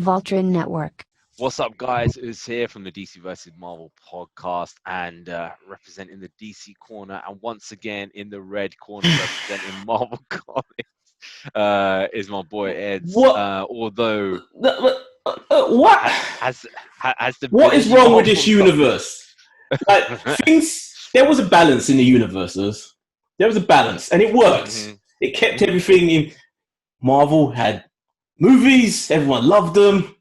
Voltron Network. What's up, guys? It's here from the DC versus Marvel podcast and representing the DC corner. And once again, in the red corner, representing Marvel Comics, is my boy Eds. What? Although, What? has there What been is any wrong with Marvel this stuff? universe? Like things, there was a balance in the universes. There was a balance, and it worked. Mhm. It kept everything in. Marvel had movies; everyone loved them.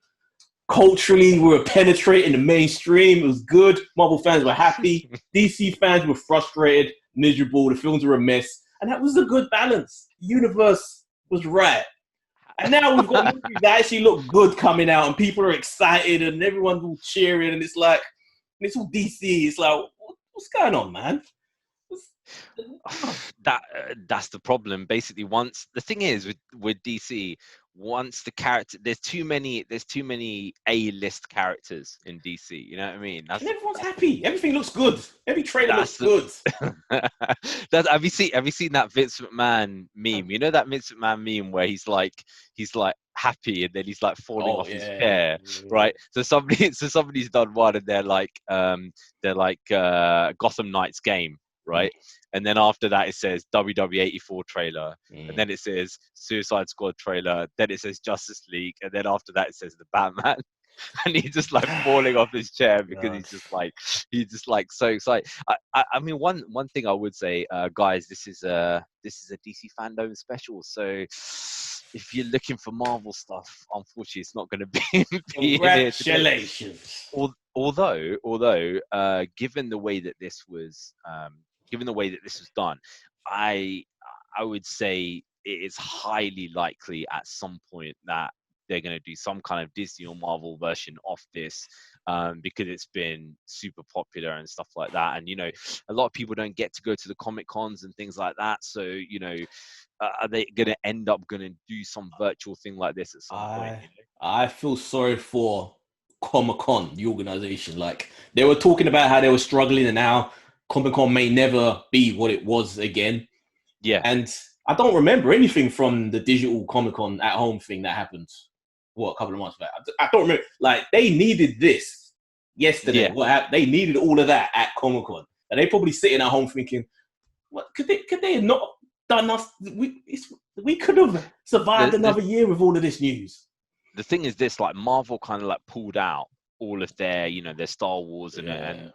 Culturally, we were penetrating the mainstream. It was good. Marvel fans were happy. DC fans were frustrated, miserable. The films were a mess, and that was a good balance. The universe was right. And now we've got movies that actually look good coming out, and people are excited, and everyone's all cheering, and it's like, and it's all DC. It's like, what's going on, man? That's the problem. Basically, once the thing is with DC, once the character there's too many A-list characters in DC. You know what I mean? And everyone's happy. Everything looks good. Every trailer looks The, good. have you seen that Vince McMahon meme? You know that Vince McMahon meme where he's like happy and then he's like falling off his chair, right? So somebody's done one and they're like Gotham Knights game, right? And then after that it says WW84 trailer, and then it says Suicide Squad trailer, then it says Justice League, and then after that it says the Batman. And he's just like falling off his chair because he's just like so excited. I mean, one thing I would say, guys, this is a DC fandom special. So if you're looking for Marvel stuff, unfortunately, it's not going to be Congratulations. Although, given the way that this was done, I would say it is highly likely at some point that they're going to do some kind of Disney or Marvel version of this, because it's been super popular and stuff like that. And a lot of people don't get to go to the Comic Cons and things like that. So are they going to end up going to do some virtual thing like this at some point? I feel sorry for Comic Con, the organization. Like, they were talking about how they were struggling, and now Comic Con may never be what it was again. Yeah. And I don't remember anything from the digital Comic Con at home thing that happened. A couple of months back. I don't remember. Like, they needed this yesterday. Yeah. What happened? They needed all of that at Comic Con, and they probably sitting at home thinking, "What could they have not done us? We could have survived another year with all of this news." The thing is, this like Marvel kind of like pulled out all of their their Star Wars Disney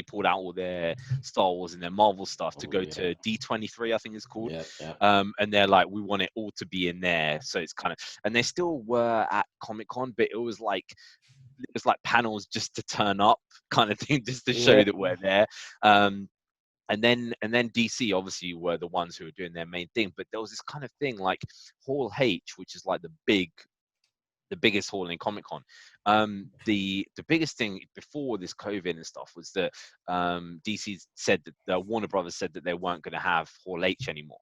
pulled out all their Star Wars and their Marvel stuff to go to D23, I think it's called. And they're like, we want it all to be in there. So it's kind of, and they still were at Comic-Con, but it was like panels just to turn up kind of thing, just to show that we're there. And then DC obviously were the ones who were doing their main thing, but there was this kind of thing like Hall H, which is like the biggest hall in Comic Con. The biggest thing before this COVID and stuff was that DC said that Warner Brothers said that they weren't going to have Hall H anymore,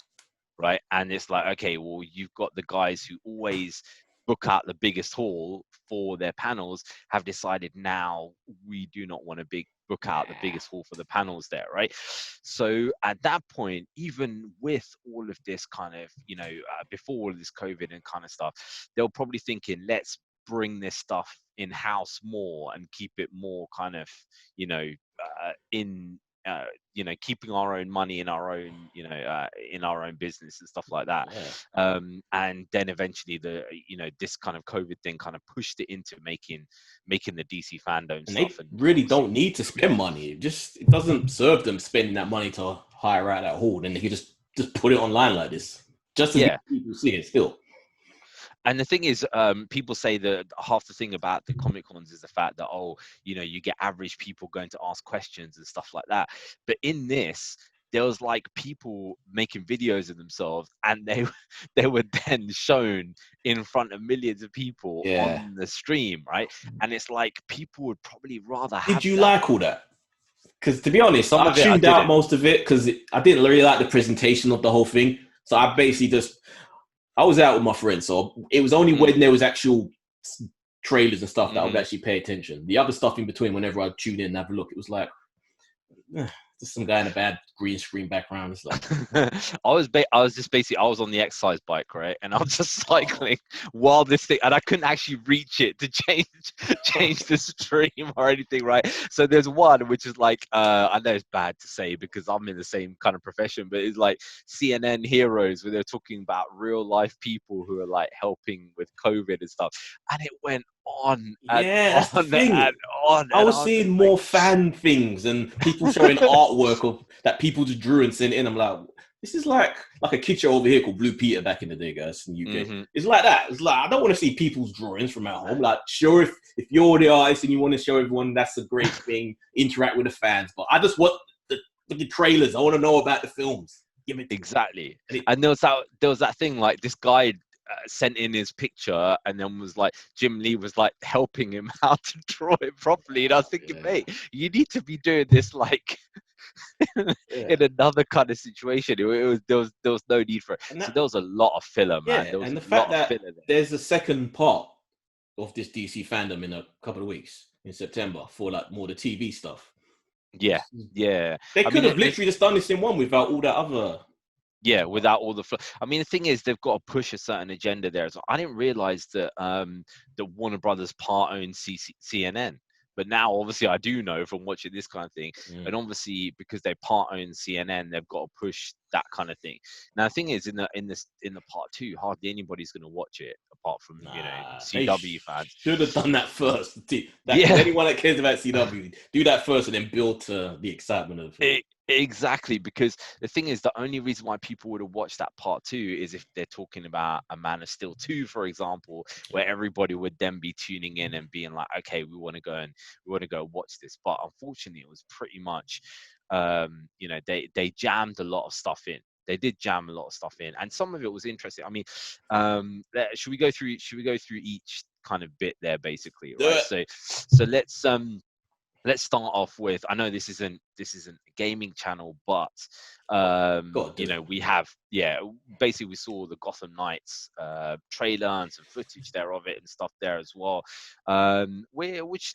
right? And it's like, okay, well, you've got the guys who always book out the biggest hall for their panels have decided now we do not want to book out the biggest hall for the panels there, right? So at that point, even with all of this kind of before all of this COVID and kind of stuff, they were probably thinking, let's bring this stuff in house more and keep it more kind of keeping our own money in our own in our own business and stuff like that. And then eventually this kind of COVID thing kind of pushed it into making the DC fandom and stuff. They really don't need to spend money. It doesn't serve them spending that money to hire out that hall. Then they can just put it online like this, just to get people see it still. And the thing is, people say that half the thing about the Comic Cons is the fact that, you get average people going to ask questions and stuff like that. But in this, there was like people making videos of themselves, and they were then shown in front of millions of people on the stream, right? And it's like people would probably rather have. Did you like all that? Because to be honest, I tuned out most of it because I didn't really like the presentation of the whole thing. So I basically I was out with my friends, so it was only when there was actual trailers and stuff that I would actually pay attention. The other stuff in between, whenever I tune in and have a look, it was like, just some guy in a bad green screen background. It's like I was just basically I was on the exercise bike, right, and I was just cycling while this thing, and I couldn't actually reach it to change the stream or anything, right? So there's one which is like I know it's bad to say because I'm in the same kind of profession, but it's like CNN heroes where they're talking about real life people who are like helping with COVID and stuff, and it went on and yeah, that's the on thing. and on, I and was I was just seeing like. more fan things and people showing artwork of that people just drew and sent in. I'm like, this is like a kid show over here called Blue Peter back in the day, guys, in the UK. Mm-hmm. It's like that. It's like I don't want to see people's drawings from at home. Like, sure, if you're the artist and you want to show everyone, that's a great thing. Interact with the fans, but I just want the trailers. I want to know about the films. Give it Exactly. And there was that thing like this guy sent in his picture and then was like Jim Lee was like helping him how to draw it properly, and I was thinking, mate, you need to be doing this like in another kind of situation. There was no need for it. So there was a lot of filler, man. There was and the a lot fact of that filler there. there's a second part of this DC fandom in a couple of weeks in September for like more the TV stuff. Yeah. They could have literally just done this in one without all that other. Yeah, without all the. I mean, the thing is, they've got to push a certain agenda there. So I didn't realize that that Warner Brothers part owns CNN, but now obviously I do know from watching this kind of thing. And obviously because they part own CNN, they've got to push that kind of thing. Now the thing is, in the part two, hardly anybody's going to watch it apart from CW fans. Should have done that first. Yeah. Anyone that cares about CW, do that first and then build to the excitement of it. Exactly, because the thing is, the only reason why people would have watched that part two is if they're talking about a Man of Steel 2, for example, where everybody would then be tuning in and being like, okay, we want to go watch this. But unfortunately, it was pretty much, they jammed a lot of stuff in. They did jam a lot of stuff in, and some of it was interesting. I mean, should we go through each kind of bit there, basically, right? So let's start off with, I know this isn't a gaming channel, but we have basically we saw the Gotham Knights trailer and some footage there of it and stuff there as well, which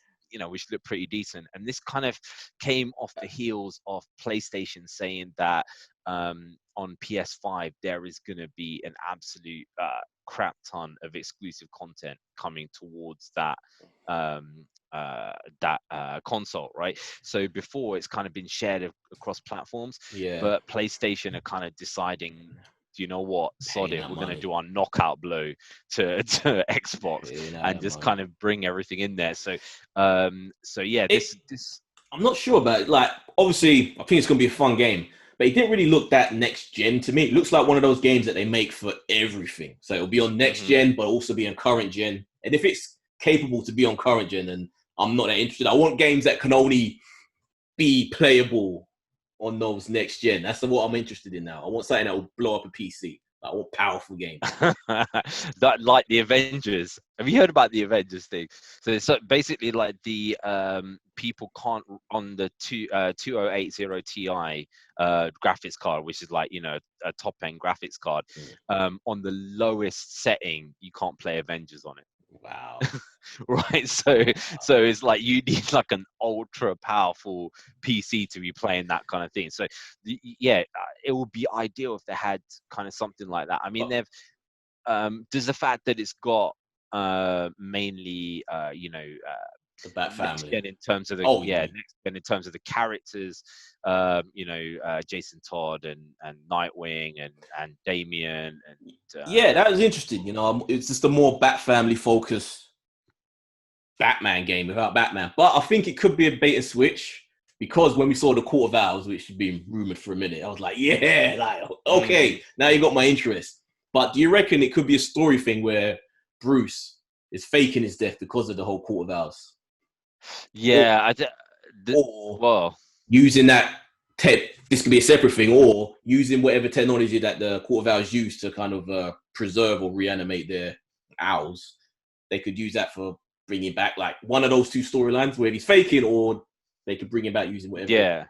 looked pretty decent. And this kind of came off the heels of PlayStation saying that on PS5 there is going to be an absolute crap ton of exclusive content coming towards that console, right? So before, it's kind of been shared across platforms, but PlayStation are kind of deciding, do you know what, sod it, we're going to do our knockout blow to Xbox and just kind of bring everything in there. So this I'm not sure about it. Like, obviously I think it's going to be a fun game, but it didn't really look that next gen to me. It looks like one of those games that they make for everything, so it'll be on next gen but also be on current gen. And if it's capable to be on current gen, then I'm not that interested. I want games that can only be playable on those next gen. That's what I'm interested in now. I want something that will blow up a PC. I want powerful games. That, like the Avengers. Have you heard about the Avengers thing? So it's basically like the people can't on the 2080 Ti graphics card, which is like a top end graphics card. On the lowest setting, you can't play Avengers on it. Wow. Right, so it's like you need like an ultra powerful PC to be playing that kind of thing. So it would be ideal if they had kind of something like that. I mean, they've there's the fact that it's got mainly the Bat family in terms of the next gen in terms of the characters, Jason Todd and Nightwing and Damian and that was interesting. It's just a more Bat family focused Batman game without Batman, but I think it could be a bait and switch, because when we saw the Court of Owls, which had been rumored for a minute, I was like, okay, now you got my interest. But do you reckon it could be a story thing where Bruce is faking his death because of the whole Court of Owls? Or using that this could be a separate thing, or using whatever technology that the Court of Owls use to kind of preserve or reanimate their owls. They could use that for bringing back like one of those two storylines where he's faking, or they could bring him back using whatever. Yeah.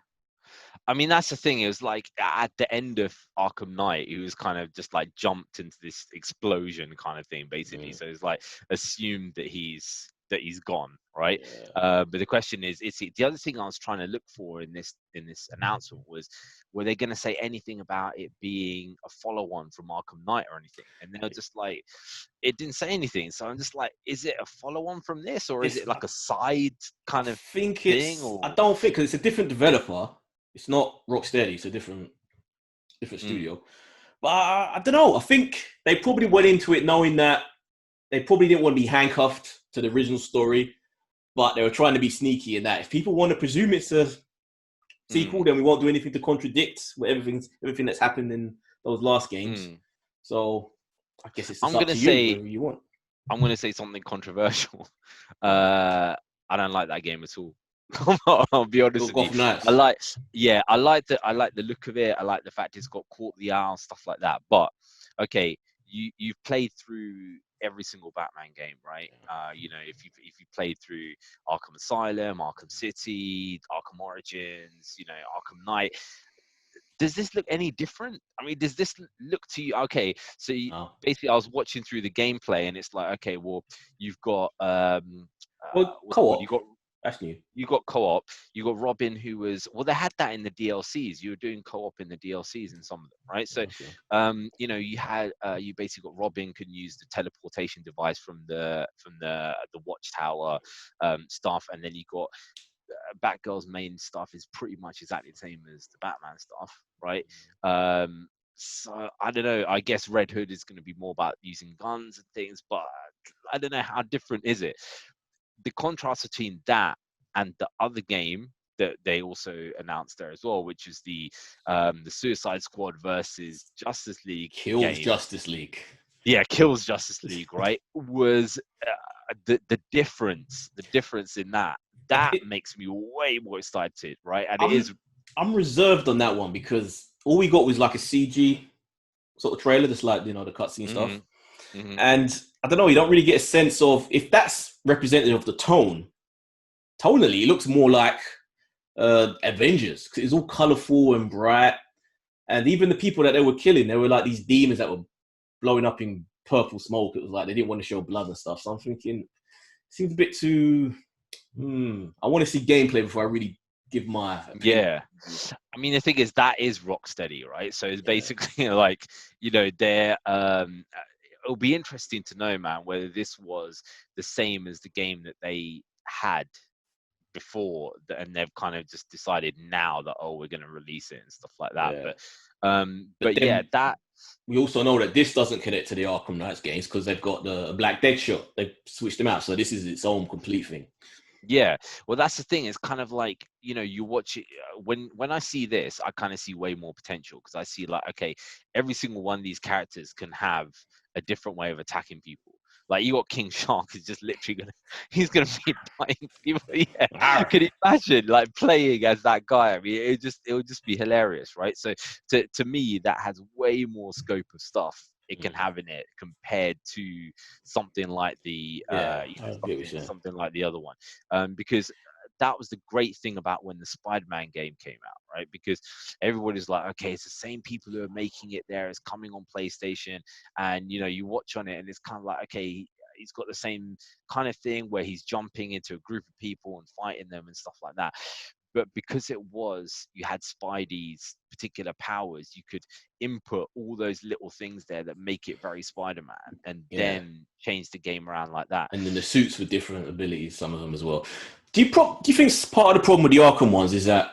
I mean, that's the thing. It was like at the end of Arkham Knight, he was kind of just like jumped into this explosion kind of thing, basically. So it's like assumed that he's that he's gone, right? Yeah. But the question is the other thing I was trying to look for in this announcement was, were they going to say anything about it being a follow-on from Arkham Knight or anything? And they were just like, it didn't say anything. So I'm just like, is it a follow-on from this, or is It's, it like a side I kind of think thing? it's. I Or don't think because it's a different developer. It's not Rocksteady. It's a different studio. But I don't know. I think they probably went into it knowing that they probably didn't want to be handcuffed to the original story, but they were trying to be sneaky in that. If people want to presume it's a sequel, then we won't do anything to contradict everything that's happened in those last games. So I guess it's just I'm up gonna to you say whether you want. I'm gonna say something controversial. I don't like that game at all. I'll be honest with you. Gotham Knights. I like the look of it. I like the fact it's got Court the Owl, stuff like that. But okay, you've played through every single Batman game, right? You know, if you played through Arkham Asylum, Arkham City, Arkham Origins, you know, Arkham Knight, does this look any different? I mean, does this look to you okay? So basically, I was watching through the gameplay, and it's like, okay, well, you've got Well, what's it called? co-op. That's new. You got co-op. You got Robin, who was, well, they had that in the DLCs. You were doing co-op in the DLCs in some of them, right? So, you know, you had you basically got Robin can use the teleportation device from the watchtower stuff, and then you got Batgirl's main stuff is pretty much exactly the same as the Batman stuff, right? So I don't know. I guess Red Hood is going to be more about using guns and things, but I don't know how different is it. The contrast between that and the other game that they also announced there as well, which is the Suicide Squad versus Justice League Kills game. Justice League. Yeah, kills Justice League, right? Was the difference in that makes me way more excited, right? And I'm reserved on that one because all we got was like a CG sort of trailer, just like, you know, the cutscene stuff. And I don't know, you don't really get a sense of if that's representative of the tone. Tonally, it looks more like Avengers because it's all colorful and bright. And even the people that they were killing, they were like these demons that were blowing up in purple smoke. It was like they didn't want to show blood and stuff. So I'm thinking, it seems a bit too. I want to see gameplay before I really give my opinion. Yeah. I mean, the thing is, that is Rocksteady, right? So it's basically like, you know, they're it'll be interesting to know, man, whether this was the same as the game that they had before, and they've kind of just decided now that, oh, we're going to release it and stuff like that. But yeah, that we also know that this doesn't connect to the Arkham Knights games because they've got the Black Deathshot. They've switched them out, so this is its own complete thing. Yeah, well, that's the thing. It's kind of like, you know, you watch it when I see this, I kind of see way more potential because I see like, okay, every single one of these characters can have a different way of attacking people. Like you got King Shark is just literally he's gonna be biting people. Yeah, can you imagine like playing as that guy? I mean, it would just be hilarious, right? So to me, that has way more scope of stuff it can have in it compared to something like the something like the other one, because that was the great thing about when the Spider-Man game came out, right? Because everybody's like, okay, it's the same people who are making it there. It's coming on PlayStation, and you know, you watch on it, and it's kind of like, okay, he's got the same kind of thing where he's jumping into a group of people and fighting them and stuff like that. But because you had Spidey's particular powers, you could input all those little things there that make it very Spider-Man, and then change the game around like that. And then the suits with different abilities, some of them as well. Do you think part of the problem with the Arkham ones is that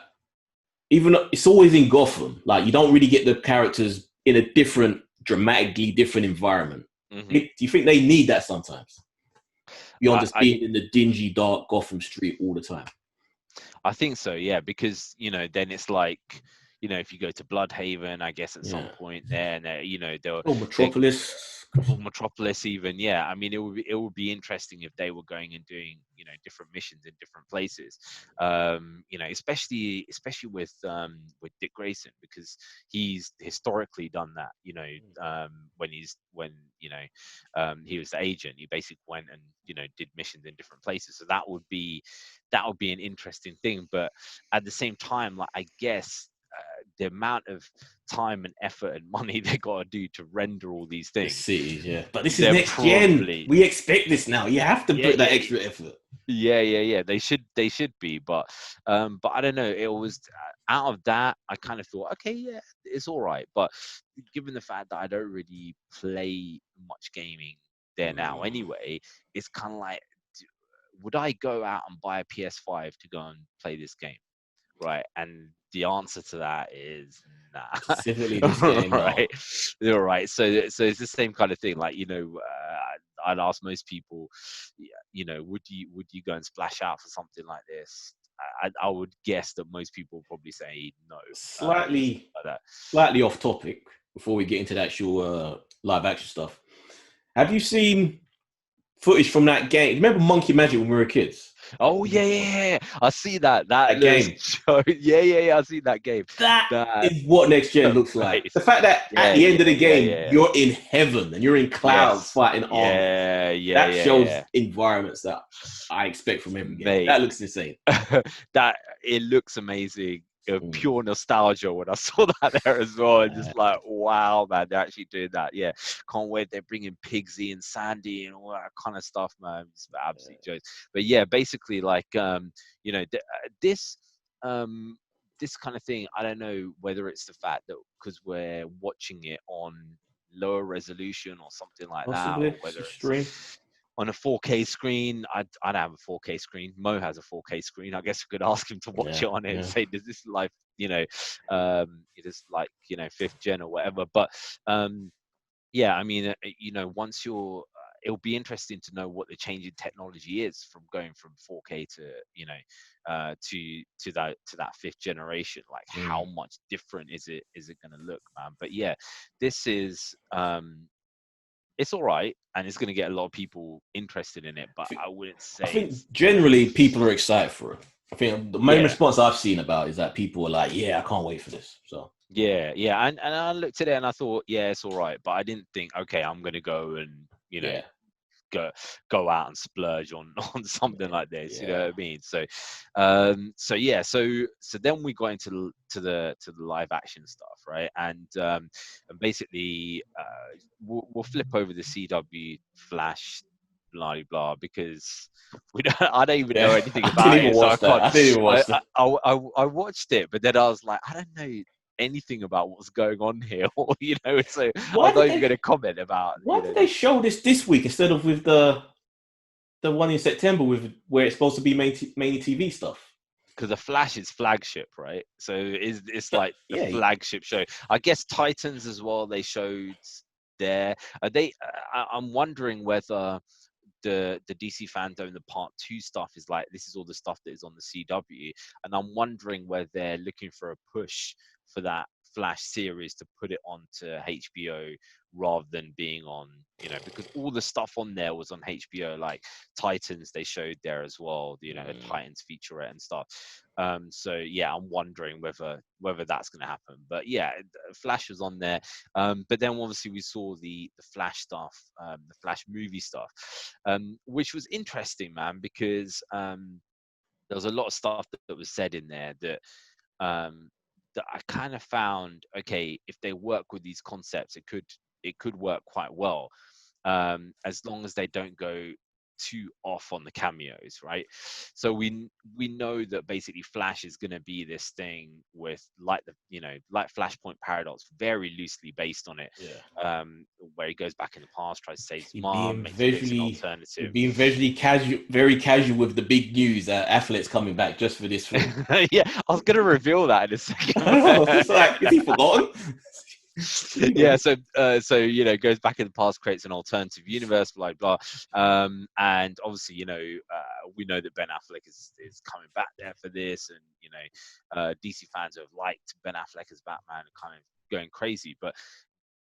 even it's always in Gotham, like you don't really get the characters in a dramatically different environment? Do you think they need that sometimes? Beyond just being in the dingy, dark Gotham street all the time? I think so, yeah, because, you know, then it's like, you know, if you go to Bloodhaven, I guess at some point there, and you know, Metropolis even, yeah. I mean, it would be interesting if they were going and doing, you know, different missions in different places. You know, especially with Dick Grayson, because he's historically done that. You know, when you know, he was the agent, he basically went and, you know, did missions in different places. So that would be an interesting thing. But at the same time, like, I guess the amount of time and effort and money they got to do to render all these The things, cities, yeah. But this is they're next gen. probably We expect this now. You have to yeah, put that yeah, extra effort. yeah. They should be, but I don't know. It was out of that. I kind of thought, okay, yeah, it's all right. But given the fact that I don't really play much gaming there now, anyway, it's kind of like, would I go out and buy a PS5 to go and play this game? Right, and the answer to that is nah. Specifically this game, no. Right, you're right. So it's the same kind of thing. Like, I'd ask most people, would you go and splash out for something like this? I would guess that most people probably say no. Slightly, Like that. slightly off topic before we get into the actual live action stuff. Have you seen footage from that game? Remember Monkey Magic when we were kids? Oh yeah. I see that. That That looks game. yeah. I see that game. That That is what next gen looks like. The fact that at the end of the game, Yeah. you're in heaven and you're in clouds Yes. fighting armies. That shows Yeah. environments that I expect from every game. Mate, That looks insane. that it looks amazing. Mm. Pure nostalgia when I saw that there as well, and just like, wow, man, they're actually doing that. Yeah, can't wait. They're bringing Pigsy and Sandy and all that kind of stuff, man. It's absolute jokes. But yeah, basically, like, this, um, this kind of thing. I don't know whether it's the fact that because we're watching it on lower resolution or something like that, Possibly or it's whether a it's stream. on a 4K screen. I don't have a 4K screen. Mo has a 4K screen. I guess we could ask him to watch Yeah, it on it and yeah. say, does this like, it is like, fifth gen or whatever. But yeah, I mean, once it'll be interesting to know what the change in technology is from going from 4K to that fifth generation. Like, how much different is it going to look, man? But yeah, this is it's all right, and it's going to get a lot of people interested in it, but I wouldn't I say think it's generally people are excited for it. I think the main yeah. response I've seen about is that people are like, "Yeah, I can't wait for this." So Yeah, and I looked at it and I thought, yeah, it's all right, but I didn't think, okay, I'm going to go and yeah, go go out and splurge on on something like this, you know yeah. what I mean? So yeah, so then we got into to the live action stuff, right? And basically, we'll flip over the CW Flash, blah blah blah, because we don't I don't even know Yeah, anything I didn't about even it, so I watch that. can't. I didn't even I watch that. I watched it, but then I was like, I don't know anything about what's going on here, so Why I'm did not even they? going to comment about Why did they this. show this week instead of with the one in September with where it's supposed to be mainly TV stuff? Because the Flash is flagship, right? So it's But like the yeah, flagship show. I guess Titans as well. They showed there. I'm wondering whether the DC fandom, the part 2 stuff is like, this is all the stuff that is on the CW, and I'm wondering whether they're looking for a push for that Flash series to put it onto HBO rather than being on, because all the stuff on there was on HBO, like Titans they showed there as well, the Titans featurette and stuff. So yeah, I'm wondering whether that's going to happen. But yeah, Flash was on there. But then obviously we saw the Flash stuff, the Flash movie stuff, which was interesting, man, because there was a lot of stuff that was said in there um, that I kind of found, okay, if they work with these concepts, it could work quite well, as long as they don't go too off on the cameos, right? So we know that basically Flash is going to be this thing with, like, like Flashpoint Paradox, very loosely based on it, yeah. where he goes back in the past, tries to save his You're mom, being makes an visually, you're alternative. being visually casual, very casual with the big news that Affleck's coming back just for this film. Yeah, I was going to reveal that in a second. It's like, is he forgotten? Yeah, so goes back in the past, creates an alternative universe, blah blah. And obviously, we know that Ben Affleck is coming back there for this, and DC fans who have liked Ben Affleck as Batman are kind of going crazy. But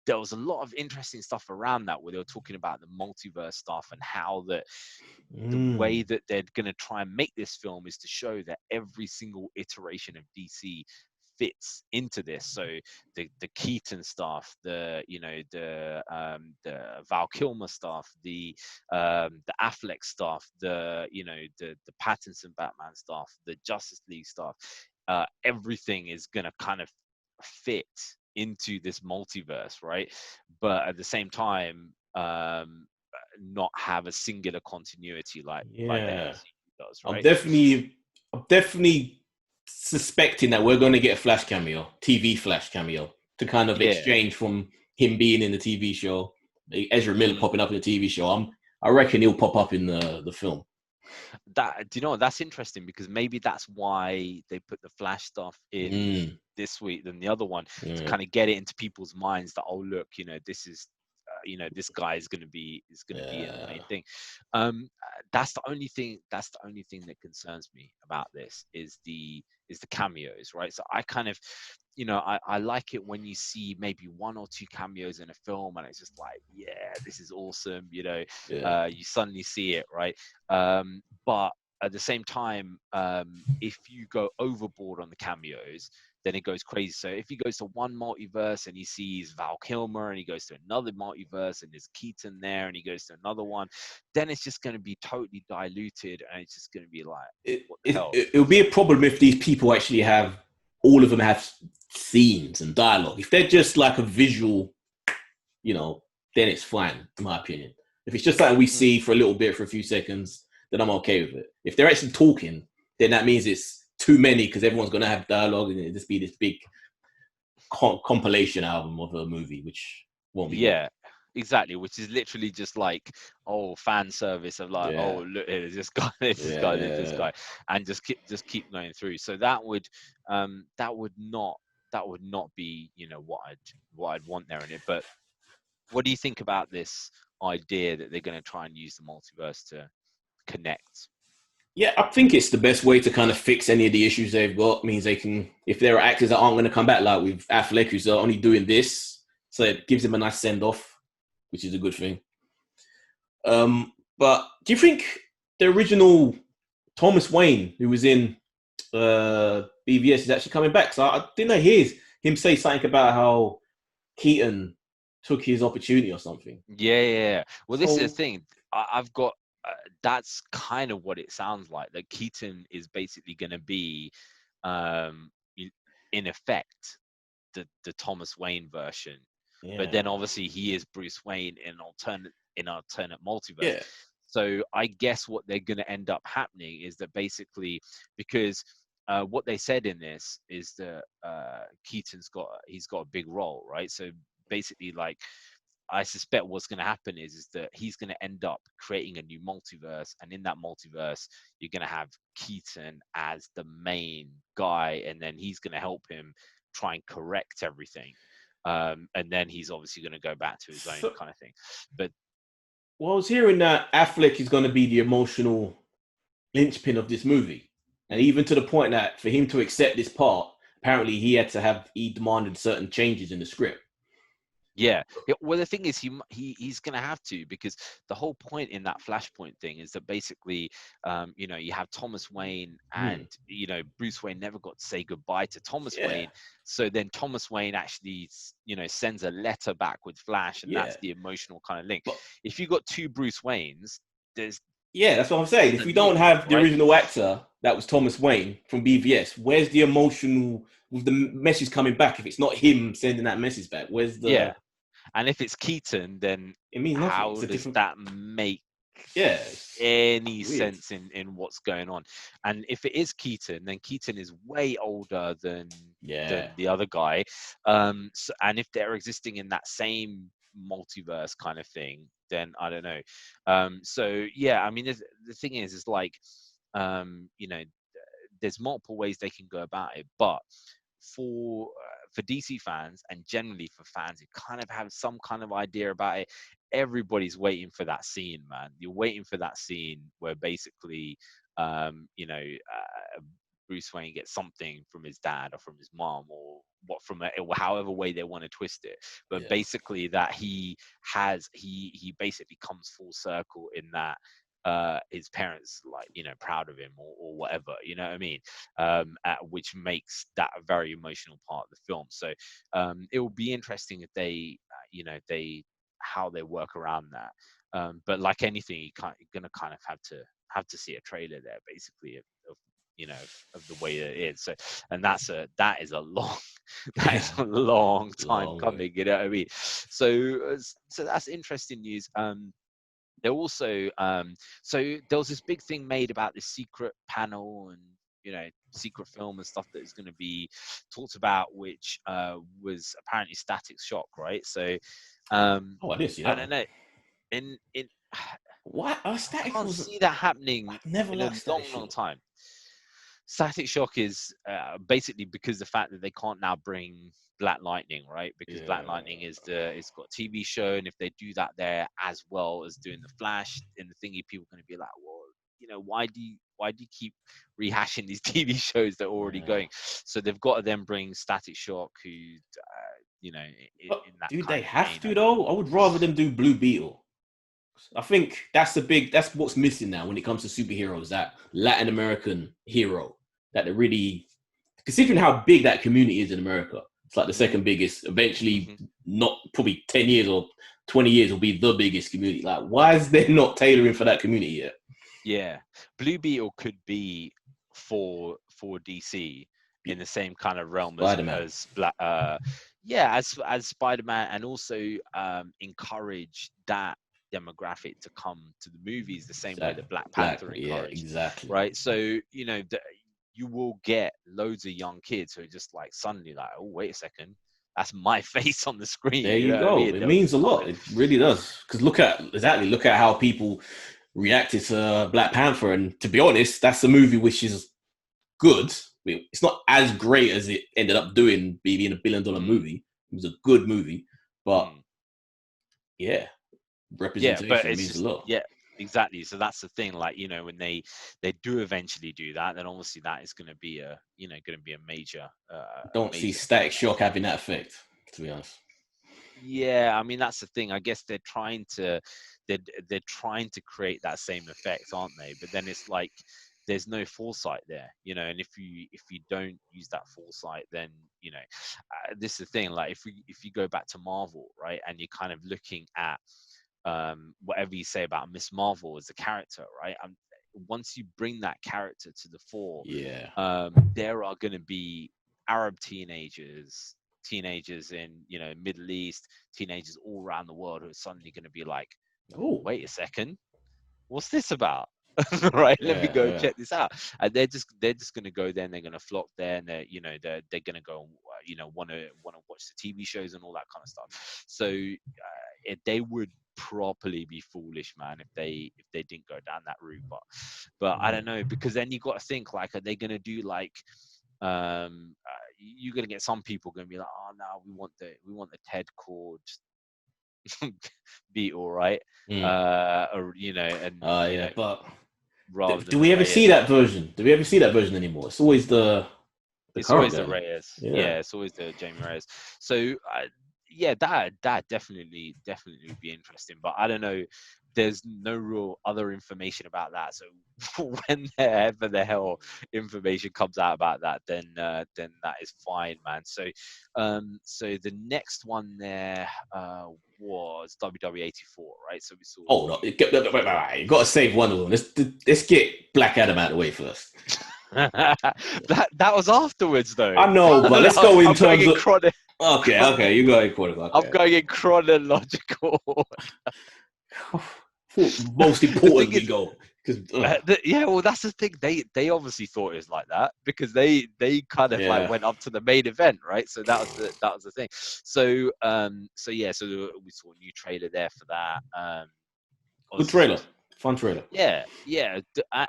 there was a lot of interesting stuff around that, where they were talking about the multiverse stuff and how the way that they're going to try and make this film is to show that every single iteration of DC fits into this. So the Keaton stuff, the Val Kilmer stuff, the Affleck stuff, the Pattinson Batman stuff, the Justice League stuff, everything is gonna kind of fit into this multiverse, right? But at the same time, not have a singular continuity like the Yeah. MCU does, I'm right? definitely, I'm definitely suspecting that we're going to get a Flash cameo, TV Flash cameo, to kind of Yeah. exchange from him being in the TV show, Ezra Miller Mm. popping up in the TV show. I reckon he'll pop up in the film. That, do you know what, that's interesting, because maybe that's why they put the Flash stuff in this week than the other one, to Yeah, kind of get it into people's minds that, oh look, this is this guy is going to be in the main yeah, thing. That's the only thing that concerns me about this, is the cameos, right? So I kind of, I like it when you see maybe one or two cameos in a film, and it's just like, yeah, this is awesome. yeah. You suddenly see it, right? But at the same time, if you go overboard on the cameos, then it goes crazy. So if he goes to one multiverse and he sees Val Kilmer, and he goes to another multiverse and there's Keaton there, and he goes to another one, then it's just going to be totally diluted, and it's just going to be like, what the hell? It'll be a problem if these people actually have, all of them have scenes and dialogue. If they're just like a visual, then it's fine, in my opinion. If it's just something we Mm. see for a little bit, for a few seconds, then I'm okay with it. If they're actually talking, then that means it's too many, because everyone's going to have dialogue, and it'll just be this big compilation album of a movie, which won't be good. Yeah, exactly. Which is literally just like, oh, fan service of like, oh, Yeah, look, there's this guy, there's this yeah, guy, there's this yeah. guy, and just keep going through. So that would not be, what I'd want there in it. But what do you think about this idea that they're going to try and use the multiverse to connect? Yeah, I think it's the best way to kind of fix any of the issues they've got. Means they can, if there are actors that aren't going to come back, like with Affleck, who's only doing this, so it gives him a nice send off, which is a good thing. But do you think the original Thomas Wayne, who was in BVS, is actually coming back? So I didn't hear him say something about how Keaton took his opportunity or something. Yeah. Well, this is the So thing. I've got. That's kind of what it sounds like. That Keaton is basically going to be, um, in effect, the Thomas Wayne version. But then yeah, obviously he is Bruce Wayne in alternate multiverse. yeah, So I guess what they're going to end up happening is that basically, because what they said in this is that he's got a big role, right? So basically, like, I suspect what's going to happen is that he's going to end up creating a new multiverse, and in that multiverse, you're going to have Keaton as the main guy, and then he's going to help him try and correct everything, and then he's obviously going to go back to his own so, kind of thing. But well, I was hearing that Affleck is going to be the emotional linchpin of this movie, and even to the point that for him to accept this part, apparently he demanded certain changes in the script. yeah, well, the thing is, he's gonna have to, because the whole point in that Flashpoint thing is that basically, you have Thomas Wayne, Hmm. and Bruce Wayne never got to say goodbye to Thomas Yeah, Wayne. So then Thomas Wayne actually, sends a letter back with Flash, and yeah, that's the emotional kind of link. but If you got two Bruce Waynes, there's yeah, that's what I'm saying. If we doesn't don't need, have the right? original actor that was Thomas Wayne from BVS, where's the emotional with the message coming back? If it's not him sending that message back, where's Yeah, the? and if it's Keaton, then It means nothing. It's how a does different. that make Yeah, it's any weird. sense in what's going on? And if it is Keaton, then Keaton is way older Yeah. than the other guy. And if they're existing in that same multiverse kind of thing, then I don't know. So yeah, I mean, the thing is like, um, you know, there's multiple ways they can go about it, but for DC fans, and generally for fans who kind of have some kind of idea about it, everybody's waiting for that scene, man. You're waiting for that scene where basically, Bruce Wayne gets something from his dad or from his mom, or however way they want to twist it. But Yeah. basically, that he basically comes full circle in that his parents, like, proud of him, or whatever, you know what I mean? Which makes that a very emotional part of the film. So it will be interesting if they how they work around that. But like anything, you're gonna kind of have to see a trailer there, basically, of of the way that it is. So, and that is a long that is Yeah, a long time long way. coming. You know what I mean? So that's interesting news. There also so there was this big thing made about this secret panel and secret film and stuff that is going to be talked about, which was apparently Static Shock, right? So Oh, I didn't see I that don't one. know. In What? I Static can't wasn't. see that I happening never in a liked Static long Shock. time. Static Shock is basically because the fact that they can't now bring Black Lightning, right? Because Black Yeah, Lightning it's got a TV show, and if they do that there as well as doing the Flash and the thingy, people are going to be like, well, why do you keep rehashing these TV shows that are already yeah. going? So they've got to then bring Static Shock, who But in that do they kind of have vein. to though? I would rather them do Blue Beetle. I think that's what's missing now when it comes to superheroes. That Latin American hero that they really, considering how big that community is in America, it's like the second biggest. Eventually, Mm-hmm. not probably 10 years or 20 years will be the biggest community. Like, why is there not tailoring for that community yet? Yeah, Blue Beetle could be for DC in the same kind of realm as Spider Man. Black, yeah, as Spider-Man, and also encourage that demographic to come to the movies the same way that Black Black. Panther Yeah, encouraged, exactly. right? So you will get loads of young kids who are just like suddenly like, oh wait a second, that's my face on the screen. There You you know what I go. mean? It They'll means just a come lot. in. It really does. Because look at how people reacted to Black Panther, and to be honest, that's a movie which is good. It's not as great as it ended up doing, being $1 billion Mm, movie. It was a good movie, but mm. yeah, Yeah, but representation it's means a just lot. yeah, exactly. So that's the thing. Like when they do eventually do that, then obviously that is going to be a major a Don't see major Static thing. Shock having that effect, to be honest. Yeah, I mean that's the thing. I guess they're they're trying to create that same effect, aren't they? But then it's like there's no foresight there, and if you don't use that foresight, then this is the thing. Like if you go back to Marvel, right, and you're kind of looking at whatever you say about Miss Marvel as a character, right? Once you bring that character to the fore, Yeah. there are going to be Arab teenagers in Middle East, teenagers all around the world who are suddenly going to be like, Oh. wait a second, what's this about? Right, let me Yeah. go Yeah. check this out. And they're just going to go there, and they're going to flock there, and they're going to go want to watch the TV shows and all that kind of stuff. So they would properly be foolish, man, if they didn't go down that route. But I don't know, because then you got to think, like, are they going to do like you're going to get some people going to be like, oh no, we want the Ted Cord beat, all right, Mm. or and Yeah. But rather do than we the ever see Reyes. that version? Do we ever see that version anymore? It's always the It's current always the guy. Reyes. Yeah. Yeah, it's always the Jamie Reyes. So yeah, that definitely would be interesting. But I don't know. There's no real other information about that. So whenever the hell information comes out about that, then that is fine, man. So the next one there was WW84, right? So we saw Oh no! the You got to save one of them. Let's get Black Adam out of the way first. that was afterwards though. I know, but let's go in I'm going terms in of. chrono. Okay, you got it, quarterback. I'm Okay. going in chronological. Most The thing important, we is, go because yeah, well, that's the thing. They obviously thought it was like that because they kind of like yeah, went up to the main event, right? So that was the thing. So yeah, so we saw a new trailer there for that. good Obviously, trailer, fun trailer. yeah.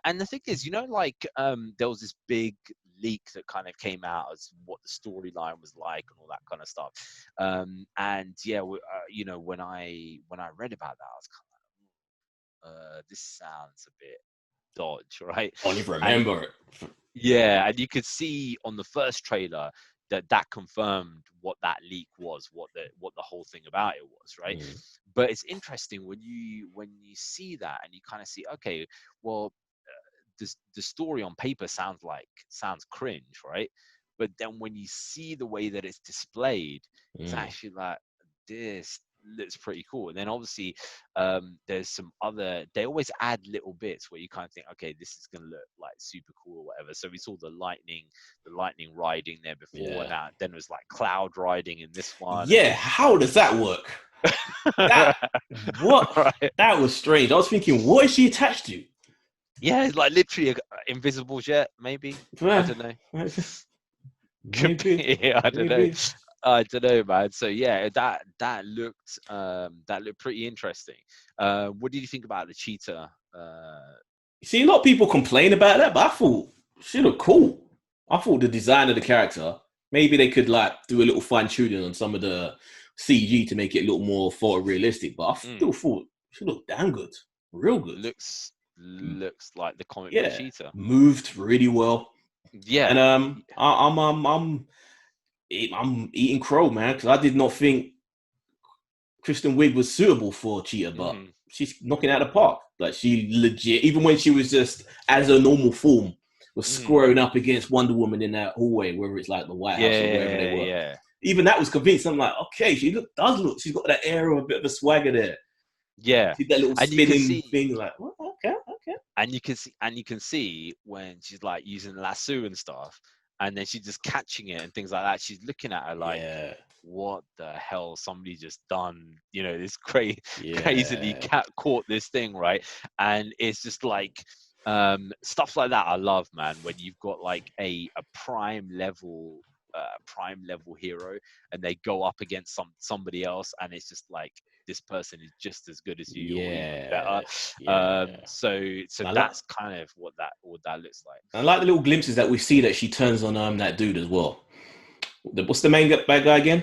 And the thing is, like there was this big leak that kind of came out as what the storyline was like and all that kind of stuff. And yeah, when I read about that, I was kind of this sounds a bit dodge, right? Only And remember it. yeah, and you could see on the first trailer that confirmed what that leak was, what the whole thing about it was, right? Mm, But it's interesting when you see that and you kind of see, okay, well, the story on paper sounds cringe, right? But then when you see the way that it's displayed, it's mm. actually like this looks pretty cool. And then obviously there's some other, they always add little bits where you kind of think, okay, this is gonna look like super cool or whatever. So we saw the lightning riding there before, and then it was like cloud riding in this one. Yeah, how does that work? That what? Right. That was strange. I was thinking, what is she attached to? Yeah, it's like literally an invisible jet, maybe. I don't know. Maybe. Yeah, I don't know. Maybe. I don't know, man. So yeah, that looked pretty interesting. What did you think about the cheetah? See, a lot of people complain about that, but I thought she looked cool. I thought the design of the character, maybe they could like do a little fine tuning on some of the CG to make it a little more photorealistic. But I still thought she looked damn good, real good. Looks like the comic yeah, book cheetah. Moved really well. Yeah, and I'm eating crow, man, because I did not think Kristen Wiig was suitable for Cheetah, but she's knocking out the park. Like, she legit, even when she was just as a normal form, was squaring up against Wonder Woman in that hallway, whether it's like the White House or wherever they were. Yeah. Even that was convinced. I'm like, okay, she does look. She's got that air of a bit of a swagger there. Yeah, see that little spinning thing, like, well, okay. And you can see when she's like using lasso and stuff, and then she's just catching it and things like that. She's looking at her like, what the hell? Somebody just done, this crazily caught this thing, right? And it's just like stuff like that. I love, man, when you've got like a prime level hero, and they go up against somebody else, and it's just like, this person is just as good as you, or even better. So that's kind of what that looks like. I like the little glimpses that we see that she turns on that dude as well. What's the main bad guy again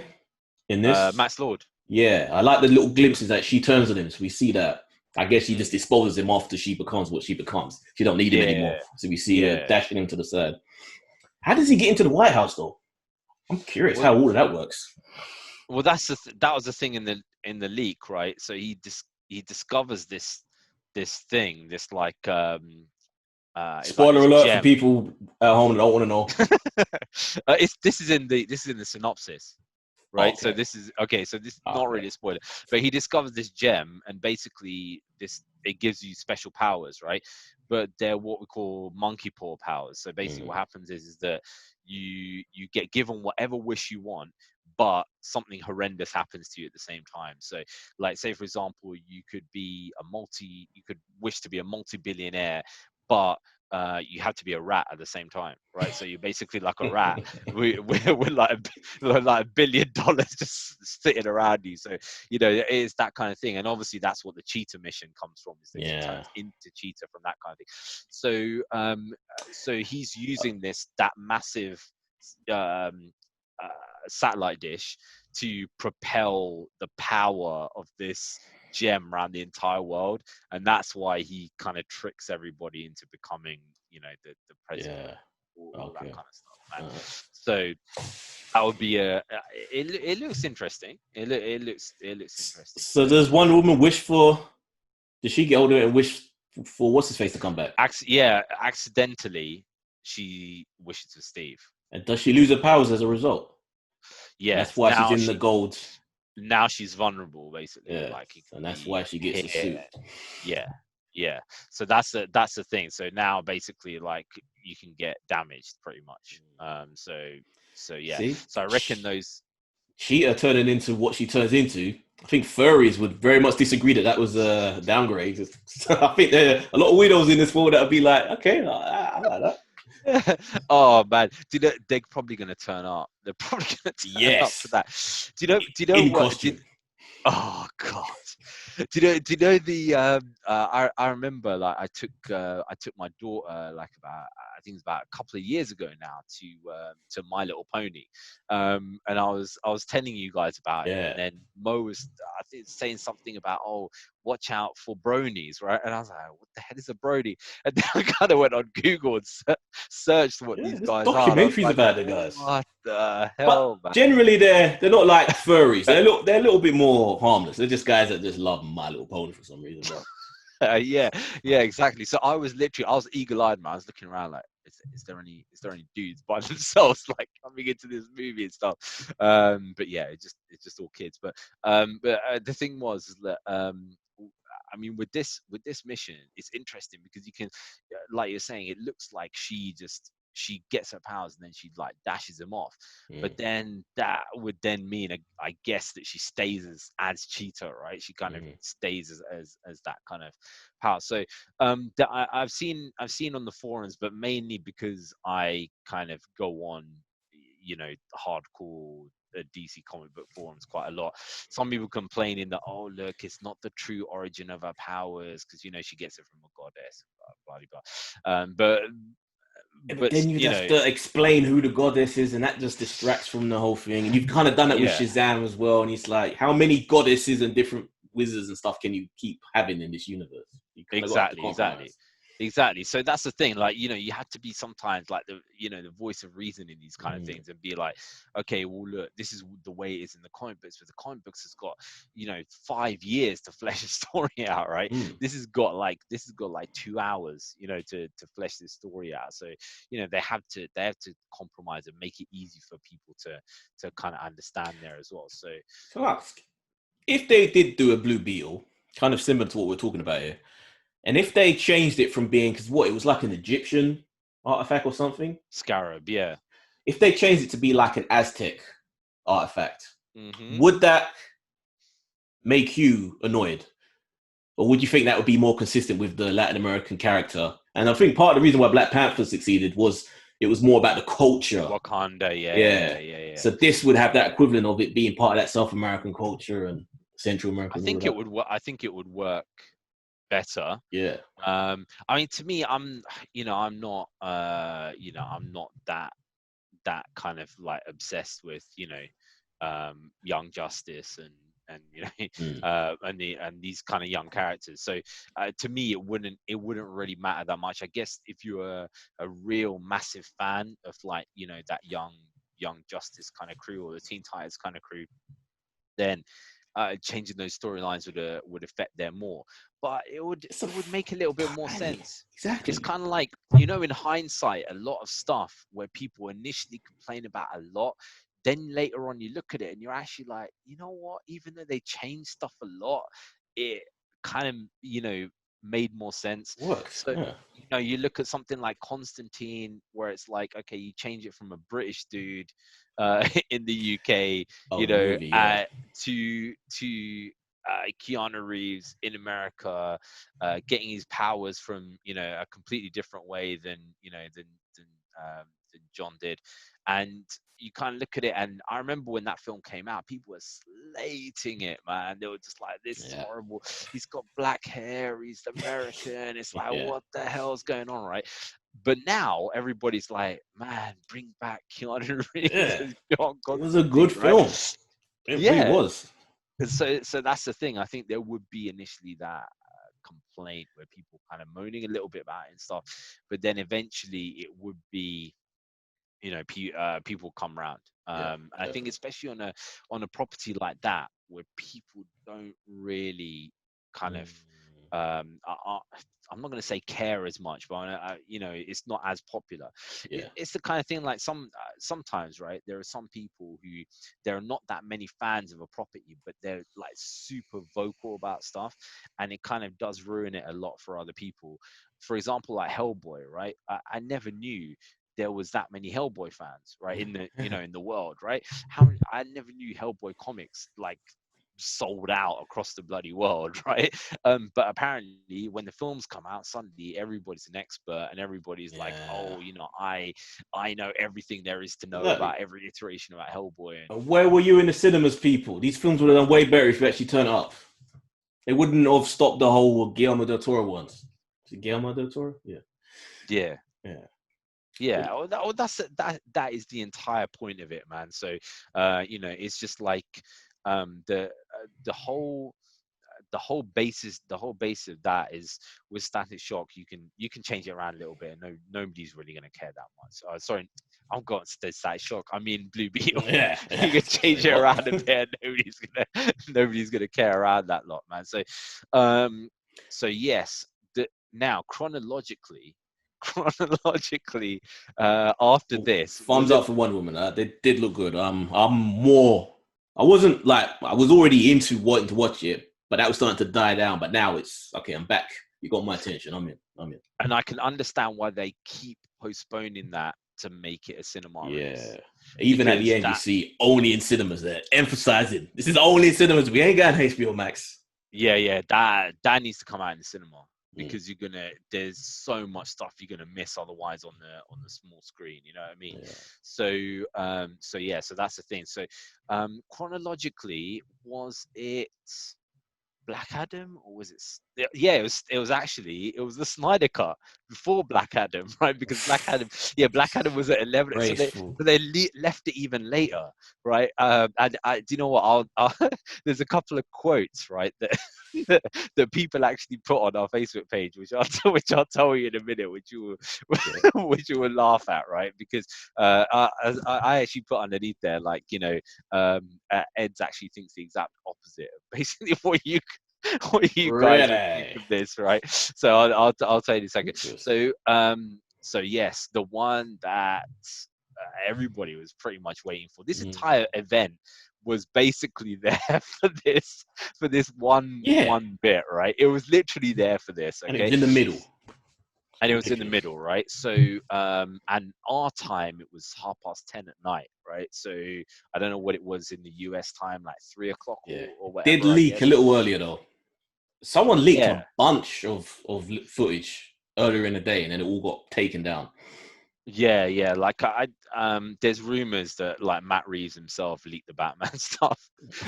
in this? Max Lord. Yeah, I like the little glimpses that she turns on him. So we see that. I guess she just disposes him after she becomes what she becomes. She don't need him anymore. So we see her dashing him to the side. How does he get into the White House though? I'm curious how all of that works. Well, that was the thing in the leak, right? So he discovers this thing, this like spoiler alert for people at home that don't want to know. This is in the synopsis, right? Okay. So this is not really a spoiler, but he discovers this gem, and basically it gives you special powers, right? But they're what we call monkey paw powers. So basically what happens is that you get given whatever wish you want, but something horrendous happens to you at the same time. So like, say for example, you could wish to be a multi-billionaire, but you have to be a rat at the same time, right? So you're basically like a rat with like $1 billion just sitting around you. So it is that kind of thing, and obviously that's what the cheetah mission comes from, is that she turns into cheetah from that kind of thing. So he's using that massive satellite dish to propel the power of this gem around the entire world, and that's why he kind of tricks everybody into becoming the president, all that kind of stuff, man. So that would be it looks interesting. It looks interesting. So does Wonder Woman wish for, does she get older and wish for what's his face to come back? Accidentally she wishes for Steve. And does she lose her powers as a result? Yeah, that's why she's in the gold. Now she's vulnerable, basically. And that's why she gets the suit. Yeah. So that's the thing. So now basically, like, you can get damaged pretty much. So yeah. See? So I reckon those Cheetah turning into what she turns into. I think furries would very much disagree that was a downgrade. I think there are a lot of widows in this world that would be like, okay, I like that. Oh man, they're probably going to turn up. They're probably going to turn up for that. Do you know in what? Costume. Oh god. Do you know the I remember, like, I took my daughter, like, I think it's about a couple of years ago now, to My Little Pony, and I was telling you guys about it, and then Mo was, I think, saying something about, watch out for bronies, right? And I was like, what the hell is a brony? And then I kind of went on Google and searched what these guys are. Documentaries about the guys. What the hell, man? Generally, they're not like furries. They're a little bit more harmless. They're just guys that just love My Little Pony for some reason. Yeah, exactly. So I was eagle-eyed, man. I was looking around like, is there any dudes by themselves like coming into this movie and stuff? But yeah, it's just all kids. But the thing was is that I mean, with this mission, it's interesting because you can, like you're saying, it looks like she gets her powers and then she like dashes them off. But then that would then mean, I guess, that she stays as Cheetah, right? She kind of stays as that kind of power. So that I've seen on the forums, but mainly because I kind of go on, hardcore DC comic book forums quite a lot. Some people complaining that, oh look, it's not the true origin of her powers because she gets it from a goddess, blah blah blah. But then you'd have to explain who the goddess is, and that just distracts from the whole thing. And you've kind of done it with Shazam as well. And it's like, how many goddesses and different wizards and stuff can you keep having in this universe? Exactly. So that's the thing. Like, you have to be sometimes like the voice of reason in these kind of things, and be like, okay, well, look, this is the way it is in the comic books. But the comic books has got 5 years to flesh a story out, right? This has got like 2 hours, to flesh this story out. So they have to compromise and make it easy for people to kind of understand there as well. So ask, if they did do a Blue Beetle, kind of similar to what we're talking about here, and if they changed it from being, because it was like an Egyptian artifact or something? Scarab, yeah. If they changed it to be like an Aztec artifact, would that make you annoyed? Or would you think that would be more consistent with the Latin American character? And I think part of the reason why Black Panther succeeded was it was more about the culture. Wakanda, yeah. So this would have that equivalent of it being part of that South American culture and Central American. I think it would work better. Yeah. I mean, to me, I'm not that kind of like obsessed with Young Justice and and these kind of young characters. So to me, it wouldn't really matter that much. I guess if you're a real massive fan of like that young Justice kind of crew or the Teen Titans kind of crew, then changing those storylines would affect them more. But it would make a little bit more sense. Exactly. It's kind of like, in hindsight, a lot of stuff where people initially complain about a lot, then later on you look at it and you're actually like, you know what? Even though they changed stuff a lot, it kind of, made more sense. Works. So, you look at something like Constantine, where it's like, okay, you change it from a British dude in the UK, to Keanu Reeves in America, getting his powers from a completely different way than John did. And you kind of look at it, and I remember when that film came out, people were slating it, man. They were just like, this is horrible. He's got black hair, he's American. It's like, what the hell's going on, right? But now everybody's like, man, bring back Keanu Reeves. It was a good film. It really was. So that's the thing. I think there would be initially that complaint where people kind of moaning a little bit about it and stuff, but then eventually it would be, people come around. I think especially on a property like that where people don't really kind of I'm not going to say care as much, but it's not as popular. It's the kind of thing like sometimes, right? There are some people who there are not that many fans of a property, but they're like super vocal about stuff, and it kind of does ruin it a lot for other people. For example, like Hellboy, right? I never knew there was that many Hellboy fans, right? In the in the world, right? I never knew Hellboy comics like sold out across the bloody world, right? But apparently when the films come out, suddenly everybody's an expert and everybody's like, oh, I know everything there is to know about every iteration about Hellboy. And where were you in the cinemas, people? These films would have done way better if you actually turn it up. They wouldn't have stopped the whole Guillermo del Toro ones. Is it Guillermo del Toro? That is the entire point of it, man. So it's just like the whole basis of that is with Static Shock, you can change it around a little bit, and nobody's really going to care that much. Sorry, I've got Static Shock, I mean Blue Beetle. You can change it around a bit, and nobody's gonna care around that lot, man. So yes, now chronologically, chronologically, after this, thumbs up for Wonder Woman. They did look good. I'm more. I wasn't like I was already into wanting to watch it, but that was starting to die down. But now it's okay. I'm back. You got my attention. I'm in. And I can understand why they keep postponing that to make it a cinema release. Even at the end, you see only in cinemas. There, emphasizing this is only in cinemas. We ain't got HBO Max. Yeah, that needs to come out in the cinema, because there's so much stuff you're gonna miss otherwise on the small screen. You know what I mean? Yeah. So that's the thing. So chronologically, was it Black Adam, or was it? Yeah, it was actually the Snyder Cut before Black Adam, right? Because Black Adam was at 11, so they left it even later, right? And do you know what? There's a couple of quotes, right, that that people actually put on our Facebook page, which I'll tell you in a minute, which you will which you will laugh at, right? Because I actually put underneath there, like, Ed's actually thinks the exact opposite of basically what you guys would think of this, right? So I'll tell you in a second. So yes, the one that everybody was pretty much waiting for. This entire event was basically there for this one bit, right? It was literally there for this, okay? And it was in the middle. And it was in the middle, right? So, and our time, it was 10:30 at night, right? So I don't know what it was in the US time, like 3 o'clock or whatever. Did leak a little earlier though. Someone leaked a bunch of footage earlier in the day, and then it all got taken down. Yeah. Like there's rumors that like Matt Reeves himself leaked the Batman stuff,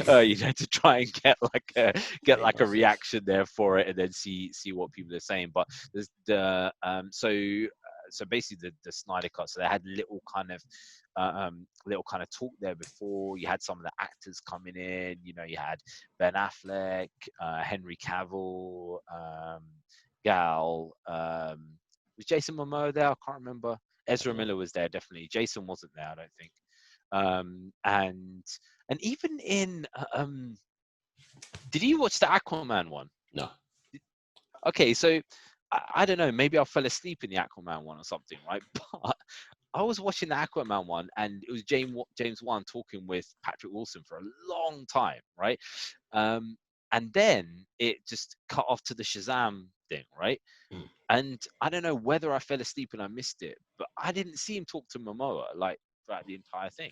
to try and get like a reaction there for it, and then see what people are saying. But there's the so basically the Snyder Cut. So they had little kind of talk there before. You had some of the actors coming in. You had Ben Affleck, Henry Cavill, Gal. Was Jason Momoa there? I can't remember. Ezra Miller was there, definitely. Jason wasn't there, I don't think. And even in did you watch the Aquaman one? No. Okay, so I don't know, maybe I fell asleep in the Aquaman one or something, right? But I was watching the Aquaman one, and it was James Wan talking with Patrick Wilson for a long time, right? And then it just cut off to the Shazam thing, right? And I don't know whether I fell asleep and I missed it, but I didn't see him talk to Momoa like throughout the entire thing.